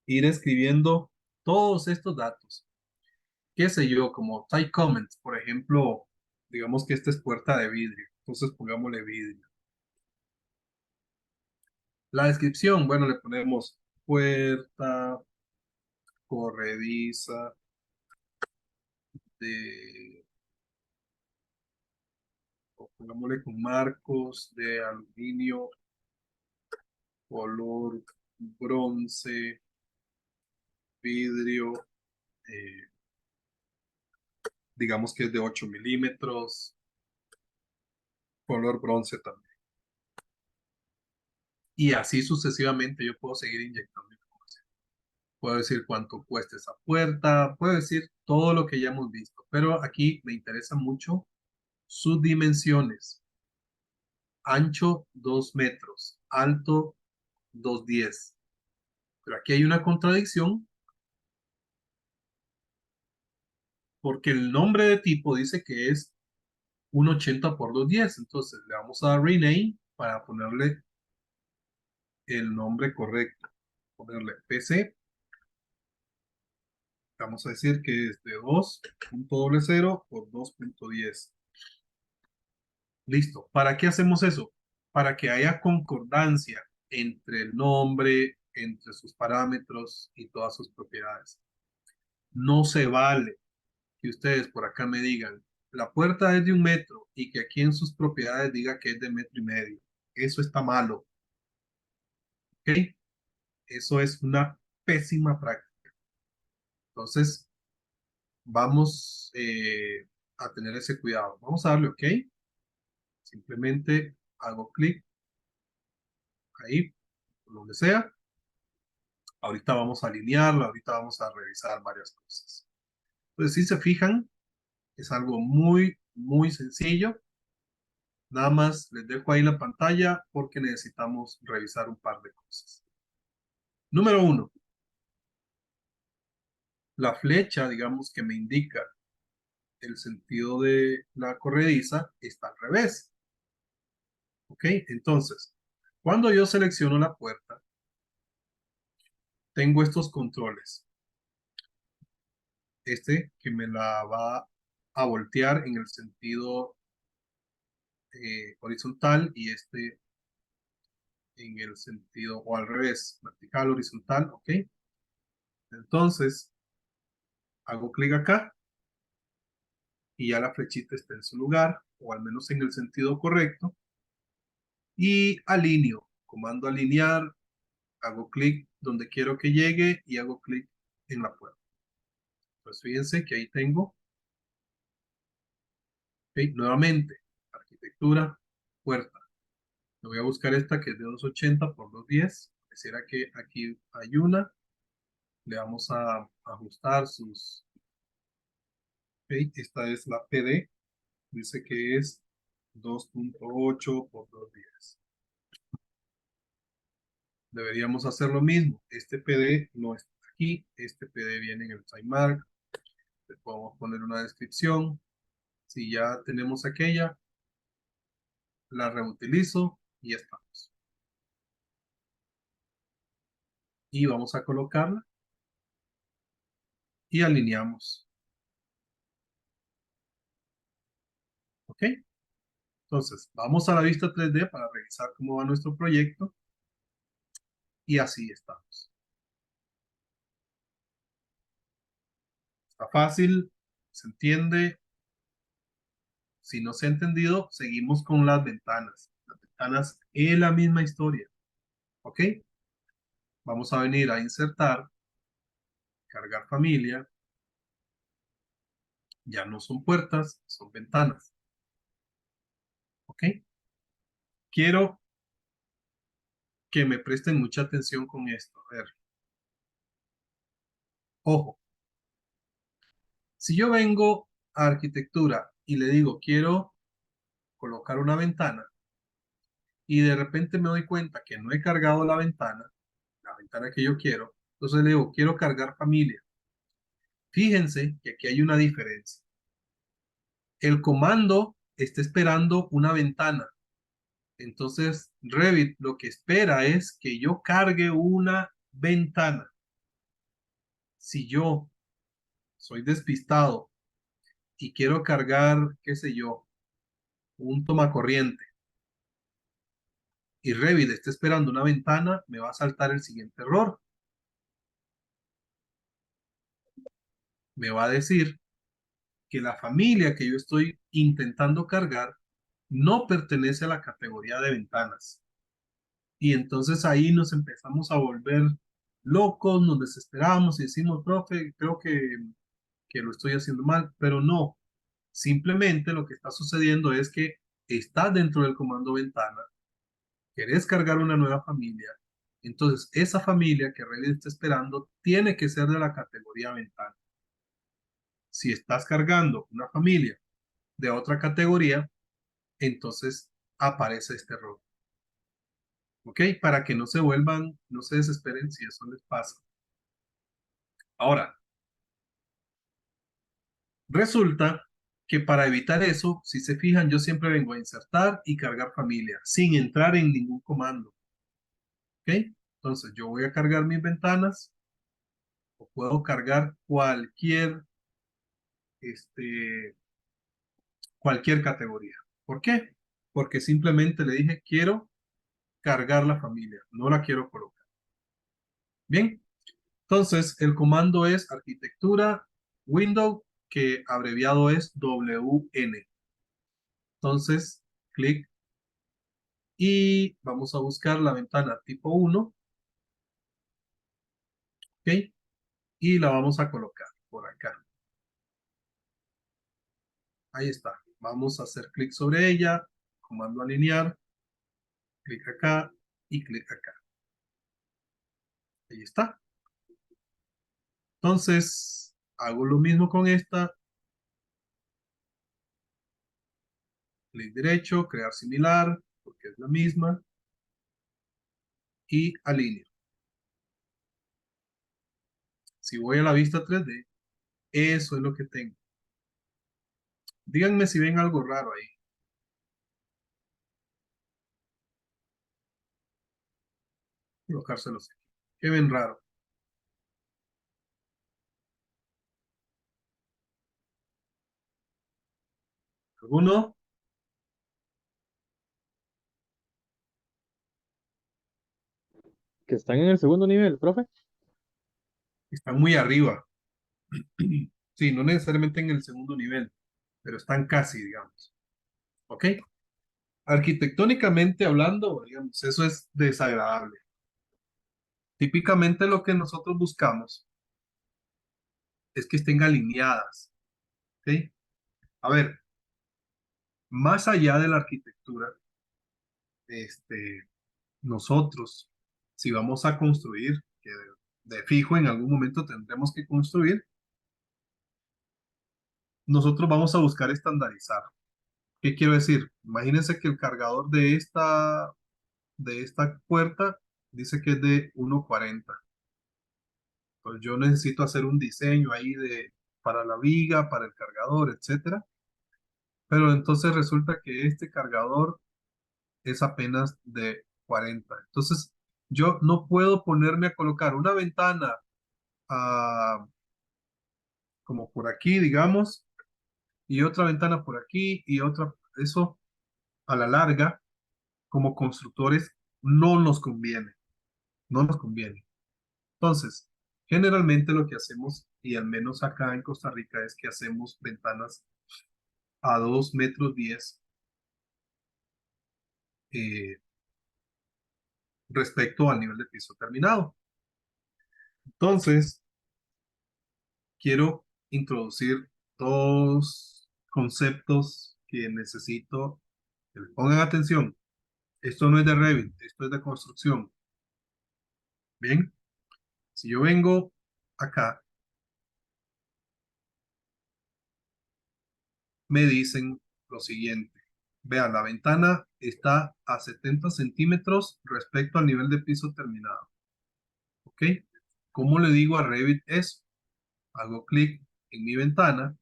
ir escribiendo todos estos datos. ¿Qué sé yo? Como type comments, por ejemplo, digamos que esta es puerta de vidrio, entonces pongámosle vidrio. La descripción, bueno, le ponemos puerta corrediza de, o pongámosle con marcos de aluminio, color bronce, vidrio, eh, digamos que es de 8 milímetros, color bronce también. Y así sucesivamente yo puedo seguir inyectando información. Puedo decir cuánto cuesta esa puerta, puedo decir todo lo que ya hemos visto, pero aquí me interesa mucho sus dimensiones. Ancho 2 metros, alto 2,10. Pero aquí hay una contradicción porque el nombre de tipo dice que es 1,80 por 2,10. Entonces le vamos a dar rename para ponerle el nombre correcto. Ponerle PC. Vamos a decir que es de 2.00 por 2.10. Listo. ¿Para qué hacemos eso? Para que haya concordancia entre el nombre, entre sus parámetros y todas sus propiedades. No se vale que ustedes por acá me digan, la puerta es de 1 metro y que aquí en sus propiedades diga que es de 1,5 metros. Eso está malo. ¿Ok? Eso es una pésima práctica. Entonces, vamos a tener ese cuidado. Vamos a darle OK. Simplemente hago clic ahí, por donde sea. Ahorita vamos a alinearlo, ahorita vamos a revisar varias cosas. Entonces, si se fijan, es algo muy, muy sencillo. Nada más les dejo ahí la pantalla porque necesitamos revisar un par de cosas. Número 1. La flecha, digamos, que me indica el sentido de la corrediza está al revés. ¿Ok? Entonces, cuando yo selecciono la puerta, tengo estos controles. Este que me la va a voltear en el sentido horizontal y este en el sentido o al revés, vertical, horizontal, ¿ok? Entonces, hago clic acá y ya la flechita está en su lugar, o al menos en el sentido correcto, y alineo, comando alinear, hago clic donde quiero que llegue y hago clic en la puerta. Pues fíjense que ahí tengo, ok, nuevamente, arquitectura, puerta. Me voy a buscar esta que es de 280 por 210. Pareciera que aquí hay una. Le vamos a ajustar sus. Ok, esta es la PD. Dice que es 2.8 por 210. Deberíamos hacer lo mismo. Este PD no está aquí. Este PD viene en el timemark. Le podemos poner una descripción. Si ya tenemos aquella, la reutilizo y ya estamos. Y vamos a colocarla y alineamos. ¿Ok? Entonces, vamos a la vista 3D para revisar cómo va nuestro proyecto y así estamos. Está fácil, se entiende. Si no se ha entendido, seguimos con las ventanas. Las ventanas es la misma historia. ¿Ok? Vamos a venir a insertar, cargar familia. Ya no son puertas, son ventanas. ¿Ok? Quiero que me presten mucha atención con esto. A ver. Ojo. Si yo vengo a arquitectura y le digo, quiero colocar una ventana, y de repente me doy cuenta que no he cargado la ventana que yo quiero, entonces le digo, quiero cargar familia. Fíjense que aquí hay una diferencia. El comando está esperando una ventana. Entonces, Revit lo que espera es que yo cargue una ventana. Si yo soy despistado y quiero cargar, qué sé yo, un tomacorriente y Revit está esperando una ventana, me va a saltar el siguiente error. Me va a decir que la familia que yo estoy intentando cargar no pertenece a la categoría de ventanas. Y entonces ahí nos empezamos a volver locos, nos desesperamos y decimos, profe, creo que lo estoy haciendo mal, pero no. Simplemente lo que está sucediendo es que está dentro del comando ventana, querés cargar una nueva familia, entonces esa familia que Revit está esperando tiene que ser de la categoría ventana. Si estás cargando una familia de otra categoría, entonces aparece este error. ¿Ok? Para que no se vuelvan, no se desesperen si eso les pasa. Ahora, resulta que para evitar eso, si se fijan, yo siempre vengo a insertar y cargar familia, sin entrar en ningún comando. ¿Ok? Entonces yo voy a cargar mis ventanas, o puedo cargar este, cualquier categoría. ¿Por qué? Porque simplemente le dije, quiero cargar la familia, no la quiero colocar. Bien, entonces el comando es arquitectura window, que abreviado es WN. Entonces, clic y vamos a buscar la ventana tipo 1, ¿ok? Y la vamos a colocar por acá. Ahí está. Vamos a hacer clic sobre ella, comando alinear, clic acá y clic acá. Ahí está. Entonces, hago lo mismo con esta. Clic derecho, crear similar, porque es la misma. Y alineo. Si voy a la vista 3D, eso es lo que tengo. Díganme si ven algo raro ahí. Colocárselos aquí. ¿Qué ven raro? ¿Alguno? Que están en el segundo nivel, profe. Están muy arriba. Sí, no necesariamente en el segundo nivel, pero están casi, digamos. ¿Ok? Arquitectónicamente hablando, digamos, eso es desagradable. Típicamente lo que nosotros buscamos es que estén alineadas. ¿Ok? A ver, más allá de la arquitectura, este, nosotros, si vamos a construir, que de fijo en algún momento tendremos que construir, nosotros vamos a buscar estandarizar. ¿Qué quiero decir? Imagínense que el cargador de esta puerta dice que es de 1,40. Pues yo necesito hacer un diseño ahí para la viga, para el cargador, etcétera. Pero entonces resulta que este cargador es apenas de 40. Entonces yo no puedo ponerme a colocar una ventana como por aquí, digamos, y otra ventana por aquí y otra. Eso a la larga, como constructores, no nos conviene, no nos conviene. Entonces, generalmente lo que hacemos, y al menos acá en Costa Rica, es que hacemos ventanas a 2,10 m respecto al nivel de piso terminado. Entonces, quiero introducir dos conceptos que necesito que le pongan atención. Esto no es de Revit, esto es de construcción. Bien, si yo vengo acá, me dicen lo siguiente. Vean, la ventana está a 70 centímetros respecto al nivel de piso terminado. ¿Ok? ¿Cómo le digo a Revit eso? Hago clic en mi ventana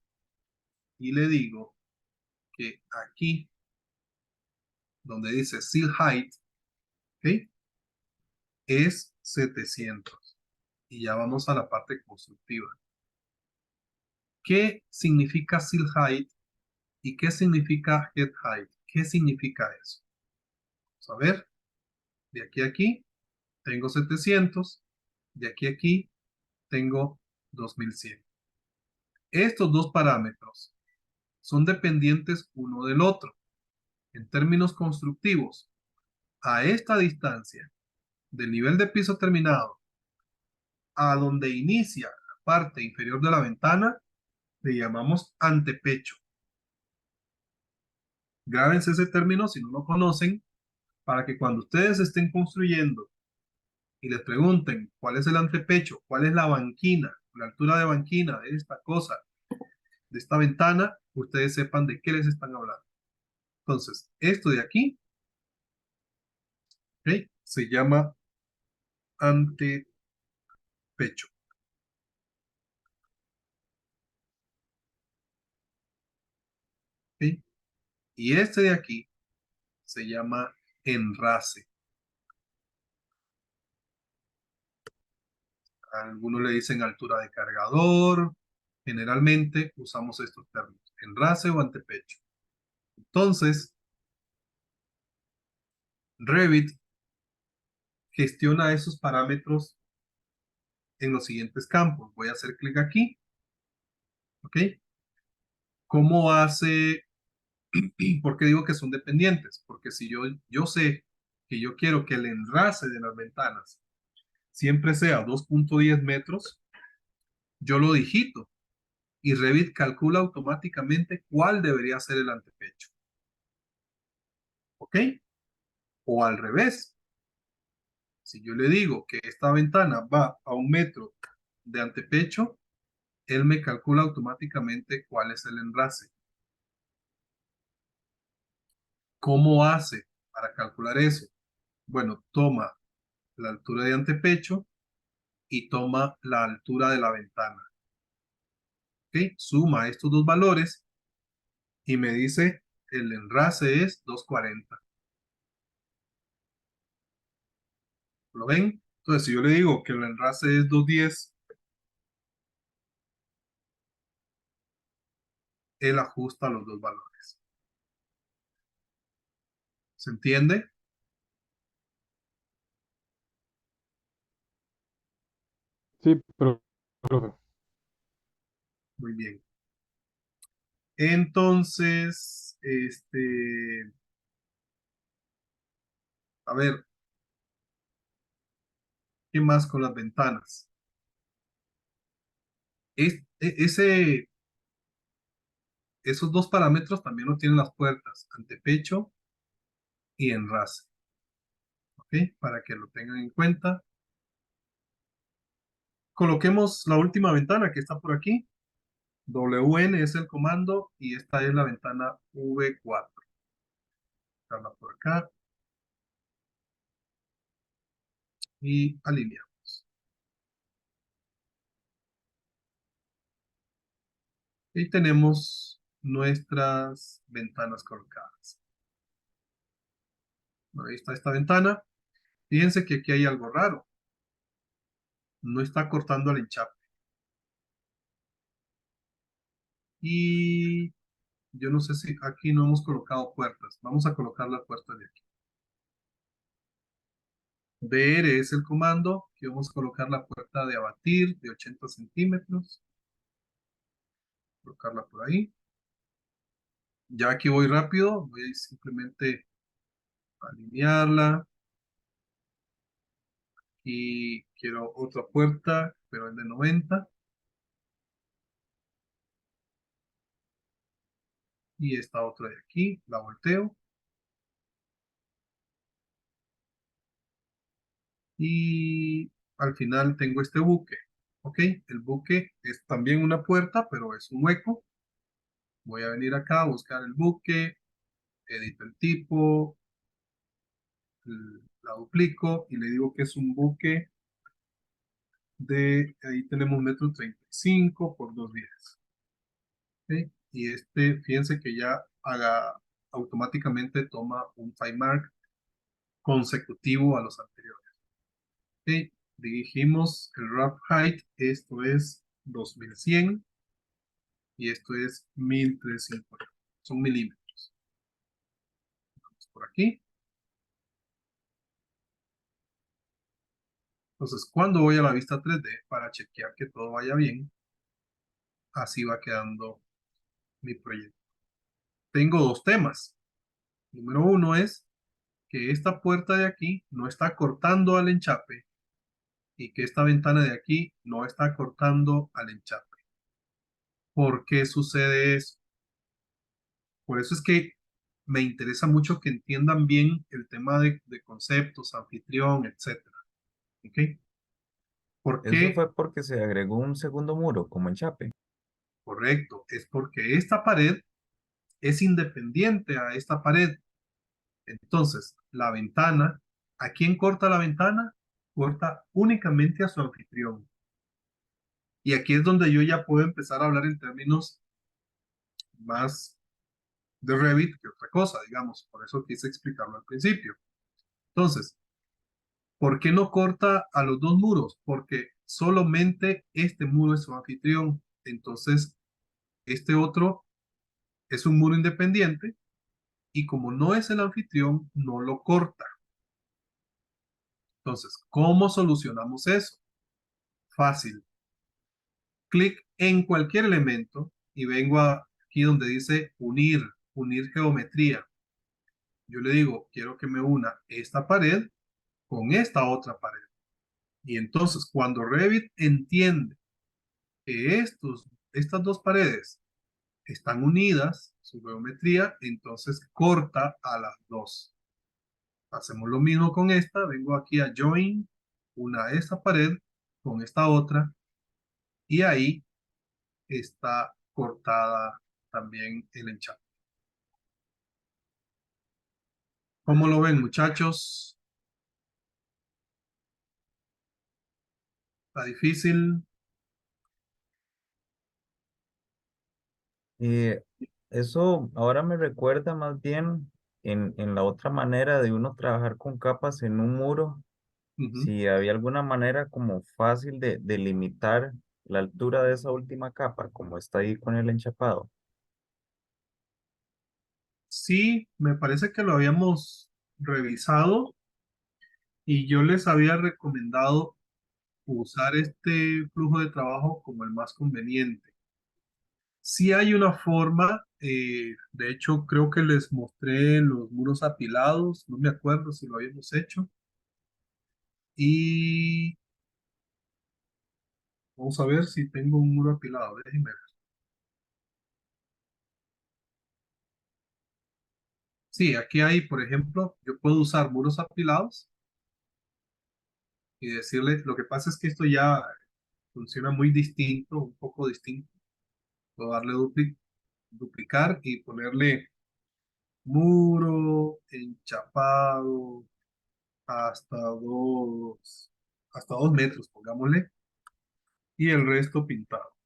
y le digo que aquí, donde dice Seal Height, ¿ok? Es 700. Y ya vamos a la parte constructiva. ¿Qué significa Seal Height y qué significa Head Height? ¿Qué significa eso? Vamos a ver, de aquí a aquí tengo 700, de aquí a aquí tengo 2100. Estos dos parámetros son dependientes uno del otro. En términos constructivos, a esta distancia del nivel de piso terminado a donde inicia la parte inferior de la ventana, le llamamos antepecho. Grábense ese término si no lo conocen, para que cuando ustedes estén construyendo y les pregunten cuál es el antepecho, cuál es la banquina, la altura de banquina de esta cosa, de esta ventana, ustedes sepan de qué les están hablando. Entonces, esto de aquí, ¿ok? Se llama antepecho. ¿Ok? Y este de aquí se llama enrase. Algunos le dicen altura de cargador. Generalmente usamos estos términos, enrase o antepecho. Entonces, Revit gestiona esos parámetros en los siguientes campos. Voy a hacer clic aquí. ¿Ok? ¿Cómo hace? ¿Por qué digo que son dependientes? Porque si yo sé que yo quiero que el enrase de las ventanas siempre sea 2,10 metros, yo lo digito y Revit calcula automáticamente cuál debería ser el antepecho. ¿Ok? O al revés. Si yo le digo que esta ventana va a 1 metro de antepecho, él me calcula automáticamente cuál es el enrase. ¿Cómo hace para calcular eso? Bueno, toma la altura de antepecho y toma la altura de la ventana. ¿Ok? Suma estos dos valores y me dice el enrase es 240. ¿Lo ven? Entonces, si yo le digo que el enrase es 210, él ajusta los dos valores. ¿Se entiende? Sí, pero, profe. Muy bien. Entonces, a ver, ¿qué más con las ventanas? Ese, esos dos parámetros también lo tienen las puertas, antepecho y enrase, ¿ok? Para que lo tengan en cuenta. Coloquemos la última ventana que está por aquí. WN es el comando y esta es la ventana V4. Darla por acá y alineamos. Y tenemos nuestras ventanas colocadas. Ahí está esta ventana. Fíjense que aquí hay algo raro. No está cortando el enchape. Y yo no sé si aquí no hemos colocado puertas. Vamos a colocar las puertas de aquí. BR es el comando que vamos a colocar la puerta de abatir de 80 centímetros. Colocarla por ahí. Ya aquí voy rápido. Voy a simplemente alinearla. Y quiero otra puerta, pero es de 90. Y esta otra de aquí, la volteo. Y al final tengo este buque. Ok, el buque es también una puerta, pero es un hueco. Voy a venir acá a buscar el buque, edito el tipo, la duplico y le digo que es un buque de, ahí tenemos 1,35 m por 2,10. ¿Ok? Y este, fíjense que ya automáticamente toma un time mark consecutivo a los anteriores. ¿Ok? Dirigimos el wrap height, esto es 2100 y esto es 1350. Son milímetros. Vamos por aquí. Entonces, cuando voy a la vista 3D para chequear que todo vaya bien, así va quedando mi proyecto. Tengo dos temas. Número uno es que esta puerta de aquí no está cortando al enchape y que esta ventana de aquí no está cortando al enchape. ¿Por qué sucede eso? Por eso es que me interesa mucho que entiendan bien el tema de conceptos, anfitrión, etcétera. ¿Ok? ¿Por Eso qué? fue porque se agregó un segundo muro como enchape. Correcto, es porque esta pared es independiente a esta pared. Entonces, la ventana, ¿a quién corta la ventana? Corta únicamente a su anfitrión. Y aquí es donde yo ya puedo empezar a hablar en términos más de Revit que otra cosa, digamos. Por eso quise explicarlo al principio. Entonces, ¿por qué no corta a los dos muros? Porque solamente este muro es su anfitrión. Entonces, este otro es un muro independiente y como no es el anfitrión, no lo corta. Entonces, ¿cómo solucionamos eso? Fácil. Clic en cualquier elemento y vengo aquí donde dice unir, unir geometría. Yo le digo, quiero que me una esta pared con esta otra pared. Y entonces, cuando Revit entiende que estas dos paredes están unidas, su geometría, entonces corta a las dos. Hacemos lo mismo con esta, vengo aquí a Join, una esta pared con esta otra, y ahí está cortada también el enchape. ¿Cómo lo ven, muchachos? ¿Está difícil? Eh, Eso ahora me recuerda más bien en la otra manera de uno trabajar con capas en un muro, Ujú. si había alguna manera como fácil de limitar la altura de esa última capa, como está ahí con el enchapado. Sí, me parece que lo habíamos revisado y yo les había recomendado usar este flujo de trabajo como el más conveniente. Sí hay una forma, de hecho creo que les mostré los muros apilados, no me acuerdo si lo habíamos hecho, y Vamos a ver si tengo un muro apilado. Déjenme ver. Sí, aquí hay, por ejemplo, yo puedo usar muros apilados y decirle, lo que pasa es que esto ya funciona muy distinto, un poco distinto. Puedo darle duplicar y ponerle muro enchapado hasta dos metros, pongámosle, y el resto pintado.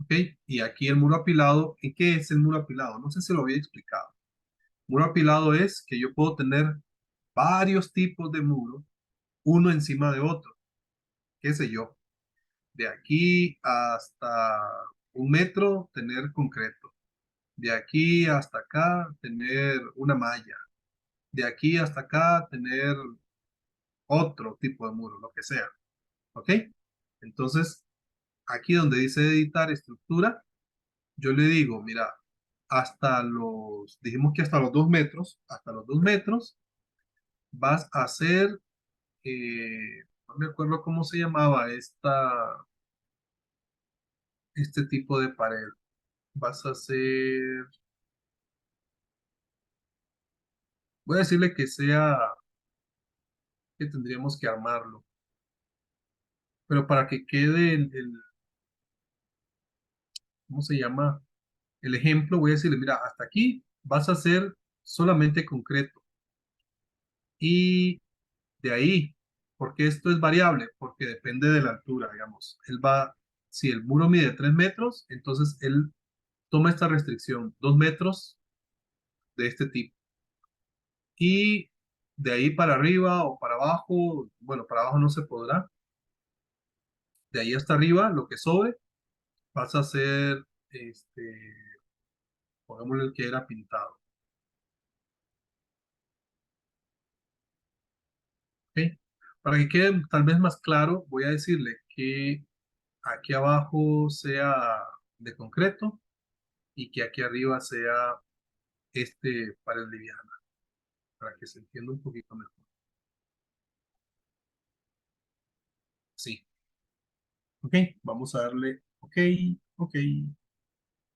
Ok, y aquí el muro apilado. ¿Y qué es el muro apilado? No sé si lo había explicado. Muro apilado es que yo puedo tener varios tipos de muro, uno encima de otro, qué sé yo, de aquí hasta un metro tener concreto, de aquí hasta acá tener una malla, de aquí hasta acá tener otro tipo de muro, lo que sea, ¿ok? Entonces, aquí donde dice editar estructura, yo le digo, mira, dijimos que hasta los 2 metros vas a hacer, no me acuerdo cómo se llamaba este tipo de pared. Vas a hacer, voy a decirle que sea, que tendríamos que armarlo, pero para que quede ¿cómo se llama? El ejemplo, voy a decirle, mira, hasta aquí vas a hacer solamente concreto. Y de ahí, porque esto es variable, porque depende de la altura, digamos. Si el muro mide 3 metros, entonces él toma esta restricción, 2 metros de este tipo. Y de ahí para arriba o para abajo, bueno, para abajo no se podrá. De ahí hasta arriba, lo que sobre, vas a hacer, pongámosle el que era pintado. ¿Ok? Para que quede tal vez más claro, voy a decirle que aquí abajo sea de concreto y que aquí arriba sea pared liviana, para que se entienda un poquito mejor. Sí, ok, vamos a darle ok, ok.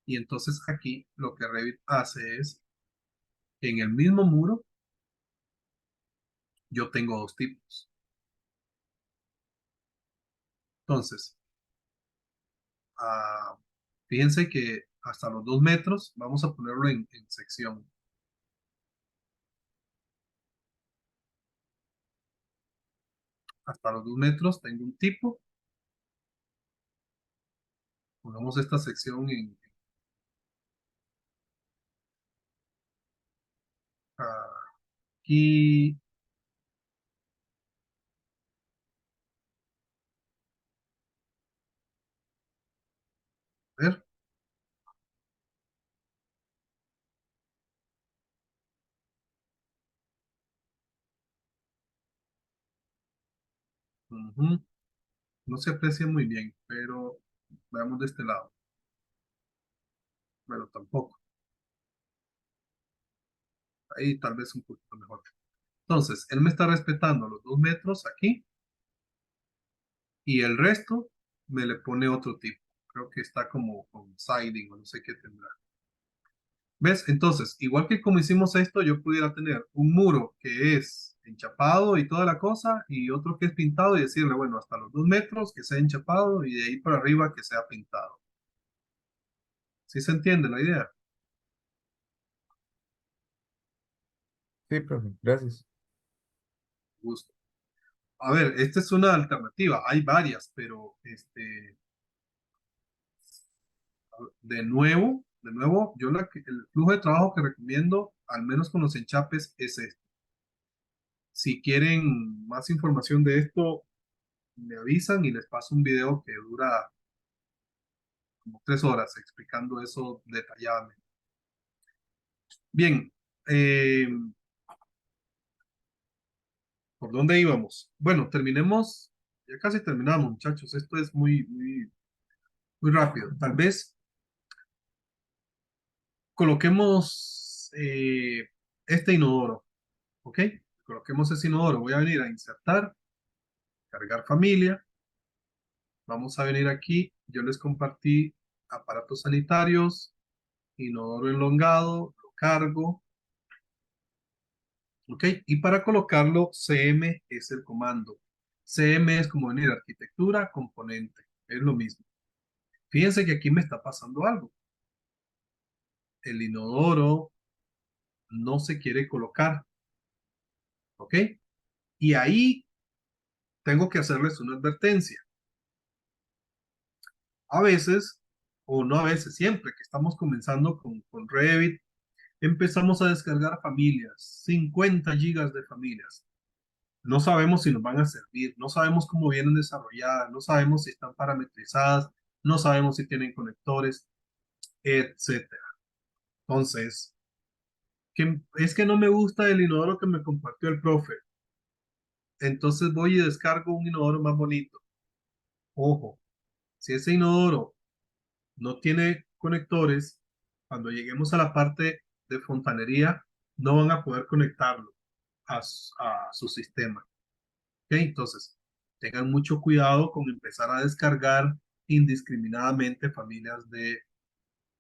Y entonces aquí lo que Revit hace es, en el mismo muro, yo tengo dos tipos. Entonces, ah, fíjense que hasta los 2 metros, vamos a ponerlo en sección. Hasta los 2 metros tengo un tipo. Pongamos esta sección aquí. A ver. Ujú. No se aprecia muy bien, pero veamos de este lado. Bueno, tampoco. Ahí tal vez un poquito mejor. Entonces, él me está respetando los 2 metros aquí y el resto me le pone otro tipo. Creo que está como con siding o no sé qué tendrá. ¿Ves? Entonces, igual que como hicimos esto, yo pudiera tener un muro que es enchapado y toda la cosa y otro que es pintado y decirle, bueno, hasta los 2 metros que sea enchapado y de ahí para arriba que sea pintado. ¿Sí se entiende la idea? Sí, profe, gracias. Gusto. A ver, esta es una alternativa. Hay varias, pero de nuevo, el flujo de trabajo que recomiendo, al menos con los enchapes, es este. Si quieren más información de esto, me avisan y les paso un video que dura como 3 horas explicando eso detalladamente. Bien, eh, ¿por dónde íbamos? Bueno, terminemos, ya casi terminamos, muchachos. Esto es muy, muy, muy rápido. Tal vez coloquemos este inodoro, ¿ok? Coloquemos ese inodoro. Voy a venir a insertar, cargar familia. Vamos a venir aquí. Yo les compartí aparatos sanitarios, inodoro elongado, lo cargo. ¿Ok? Y para colocarlo, CM es el comando. CM es como venir arquitectura, componente. Es lo mismo. Fíjense que aquí me está pasando algo. El inodoro no se quiere colocar. ¿Ok? Y ahí tengo que hacerles una advertencia. A veces, o no a veces, siempre que estamos comenzando con Revit, empezamos a descargar familias, 50 gigas de familias. No sabemos si nos van a servir, no sabemos cómo vienen desarrolladas, no sabemos si están parametrizadas, no sabemos si tienen conectores, etcétera. Entonces, es que no me gusta el inodoro que me compartió el profe. Entonces voy y descargo un inodoro más bonito. Ojo, si ese inodoro no tiene conectores, cuando lleguemos a la parte de fontanería, no van a poder conectarlo a su sistema. ¿Ok? Entonces, tengan mucho cuidado con empezar a descargar indiscriminadamente familias de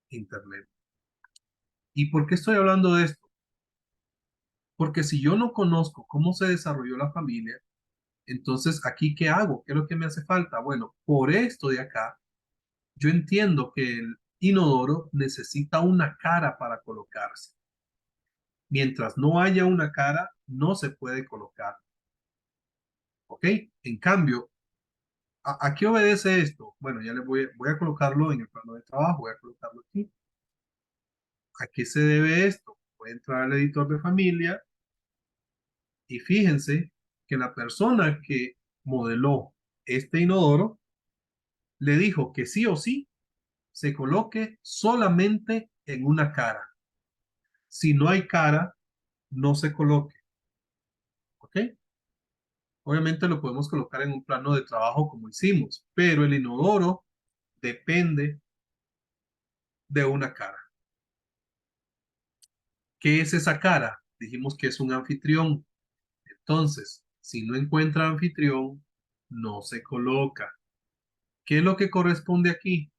Internet. ¿Y por qué estoy hablando de esto? Porque si yo no conozco cómo se desarrolló la familia, entonces aquí, ¿qué hago? ¿Qué es lo que me hace falta? Bueno, por esto de acá, yo entiendo que el inodoro necesita una cara para colocarse. Mientras no haya una cara, no se puede colocar. ¿Ok? En cambio, ¿a qué obedece esto? Bueno, ya les voy a colocarlo en el plano de trabajo, voy a colocarlo aquí. ¿A qué se debe esto? Voy a entrar al editor de familia y fíjense que la persona que modeló este inodoro le dijo que sí o sí se coloque solamente en una cara. Si no hay cara, no se coloque. ¿Ok? Obviamente lo podemos colocar en un plano de trabajo como hicimos, pero el inodoro depende de una cara. ¿Qué es esa cara? Dijimos que es un anfitrión. Entonces, si no encuentra anfitrión, no se coloca. ¿Qué es lo que corresponde aquí?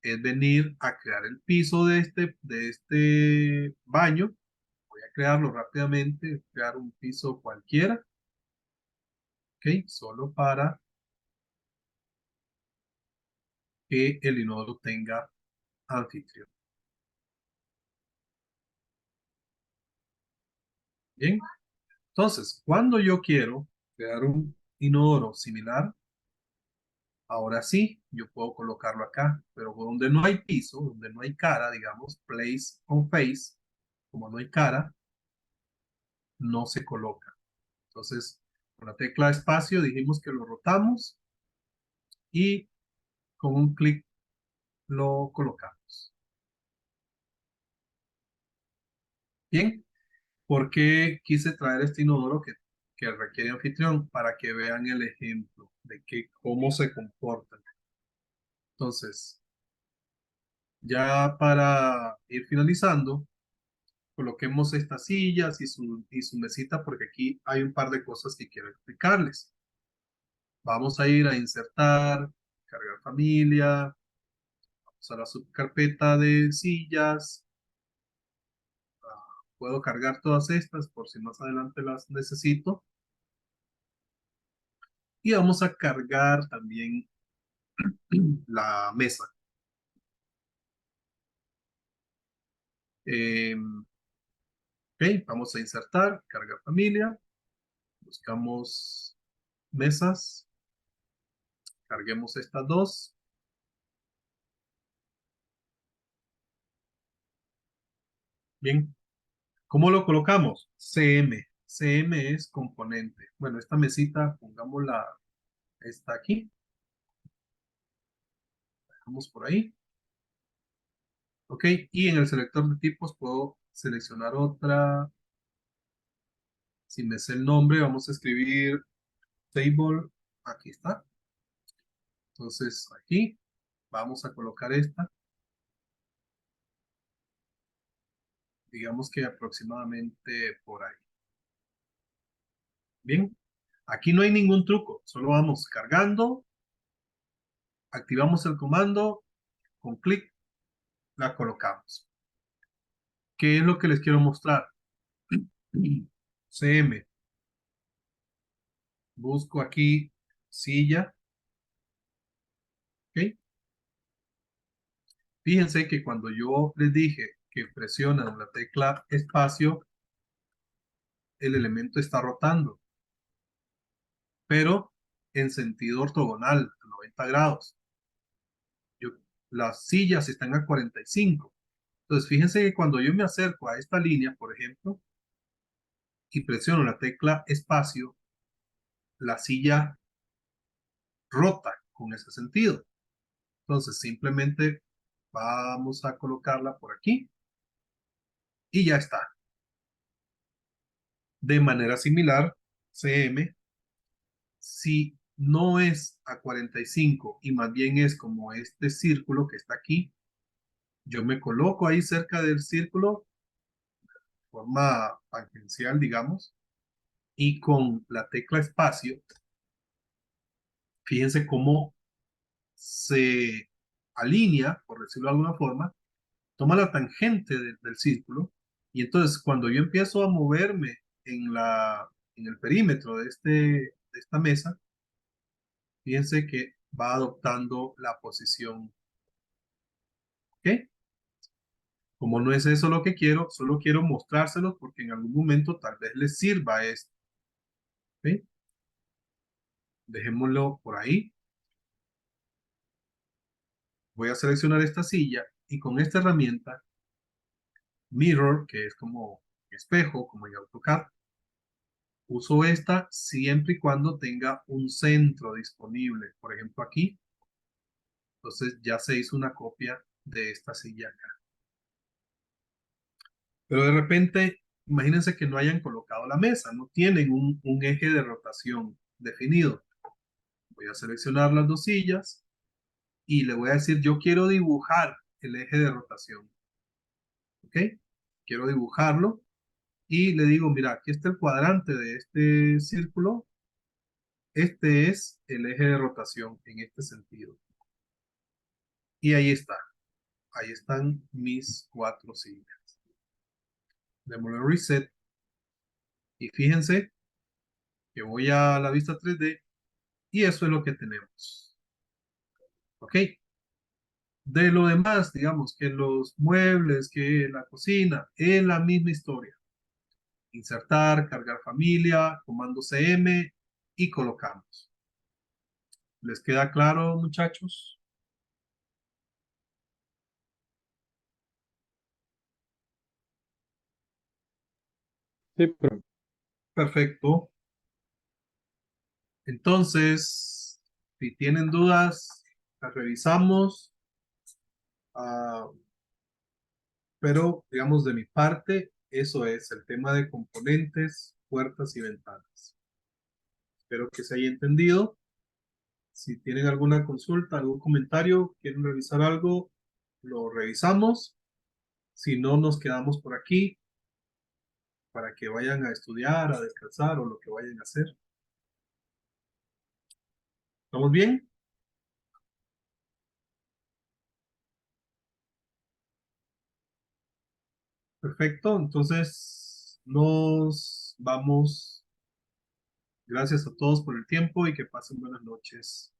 Es venir a crear el piso de este baño. Voy a crearlo rápidamente, crear un piso cualquiera. ¿Ok? Solo para que el inodoro tenga anfitrión. Bien. Entonces, cuando yo quiero crear un inodoro similar, ahora sí, yo puedo colocarlo acá, pero donde no hay piso, donde no hay cara, digamos, place on face, como no hay cara, no se coloca. Entonces, con la tecla espacio dijimos que lo rotamos y con un clic lo colocamos. Bien, ¿por qué quise traer este inodoro que requiere anfitrión? Para que vean el ejemplo de cómo se comportan. Entonces, ya para ir finalizando, coloquemos estas sillas y su mesita porque aquí hay un par de cosas que quiero explicarles. Vamos a ir a insertar, cargar familia, vamos a la subcarpeta de sillas. Puedo cargar todas estas por si más adelante las necesito. Y vamos a cargar también la mesa. Ok, vamos a insertar, cargar familia, buscamos mesas, carguemos estas dos. Bien, ¿cómo lo colocamos? CM. CM es componente. Bueno, esta mesita, pongámosla, está aquí. Vamos por ahí. Ok, y en el selector de tipos puedo seleccionar otra. Si me sé el nombre, vamos a escribir table. Aquí está. Entonces, aquí vamos a colocar esta. Digamos que aproximadamente por ahí. Bien, aquí no hay ningún truco, solo vamos cargando, activamos el comando, con clic la colocamos. ¿Qué es lo que les quiero mostrar? CM, busco aquí silla, ¿ok? Fíjense que cuando yo les dije que presionan la tecla espacio, el elemento está rotando, pero en sentido ortogonal, a 90 grados. Las sillas están a 45. Entonces, fíjense que cuando yo me acerco a esta línea, por ejemplo, y presiono la tecla espacio, la silla rota con ese sentido. Entonces, simplemente vamos a colocarla por aquí y ya está. De manera similar, CM, si no es a 45 y más bien es como este círculo que está aquí, yo me coloco ahí cerca del círculo, forma tangencial, digamos, y con la tecla espacio, fíjense cómo se alinea, por decirlo de alguna forma, toma la tangente del círculo, y entonces cuando yo empiezo a moverme en el perímetro de esta mesa, fíjense que va adoptando la posición. ¿Ok? Como no es eso lo que quiero, solo quiero mostrárselos porque en algún momento tal vez les sirva esto. ¿Ok? Dejémoslo por ahí. Voy a seleccionar esta silla y con esta herramienta, Mirror, que es como espejo, como en AutoCAD, uso esta siempre y cuando tenga un centro disponible. Por ejemplo, aquí. Entonces ya se hizo una copia de esta silla acá. Pero de repente, imagínense que no hayan colocado la mesa, no tienen un eje de rotación definido. Voy a seleccionar las dos sillas y le voy a decir, yo quiero dibujar el eje de rotación. ¿Ok? Quiero dibujarlo y le digo, mira, aquí está el cuadrante de este círculo. Este es el eje de rotación en este sentido. Y ahí está. Ahí están mis 4 sillas. Démosle reset. Y fíjense que voy a la vista 3D y eso es lo que tenemos. ¿Ok? De lo demás, digamos que los muebles, que la cocina, es la misma historia. Insertar, cargar familia, comando CM y colocamos. ¿Les queda claro, muchachos? Sí, pero Perfecto. Entonces, si tienen dudas, las revisamos. Ah, pero, digamos, de mi parte, eso es el tema de componentes, puertas y ventanas. Espero que se haya entendido. Si tienen alguna consulta, algún comentario, quieren revisar algo, lo revisamos. Si no, nos quedamos por aquí para que vayan a estudiar, a descansar o lo que vayan a hacer. ¿Estamos bien? Perfecto. Entonces, nos vamos. Gracias a todos por el tiempo y que pasen buenas noches.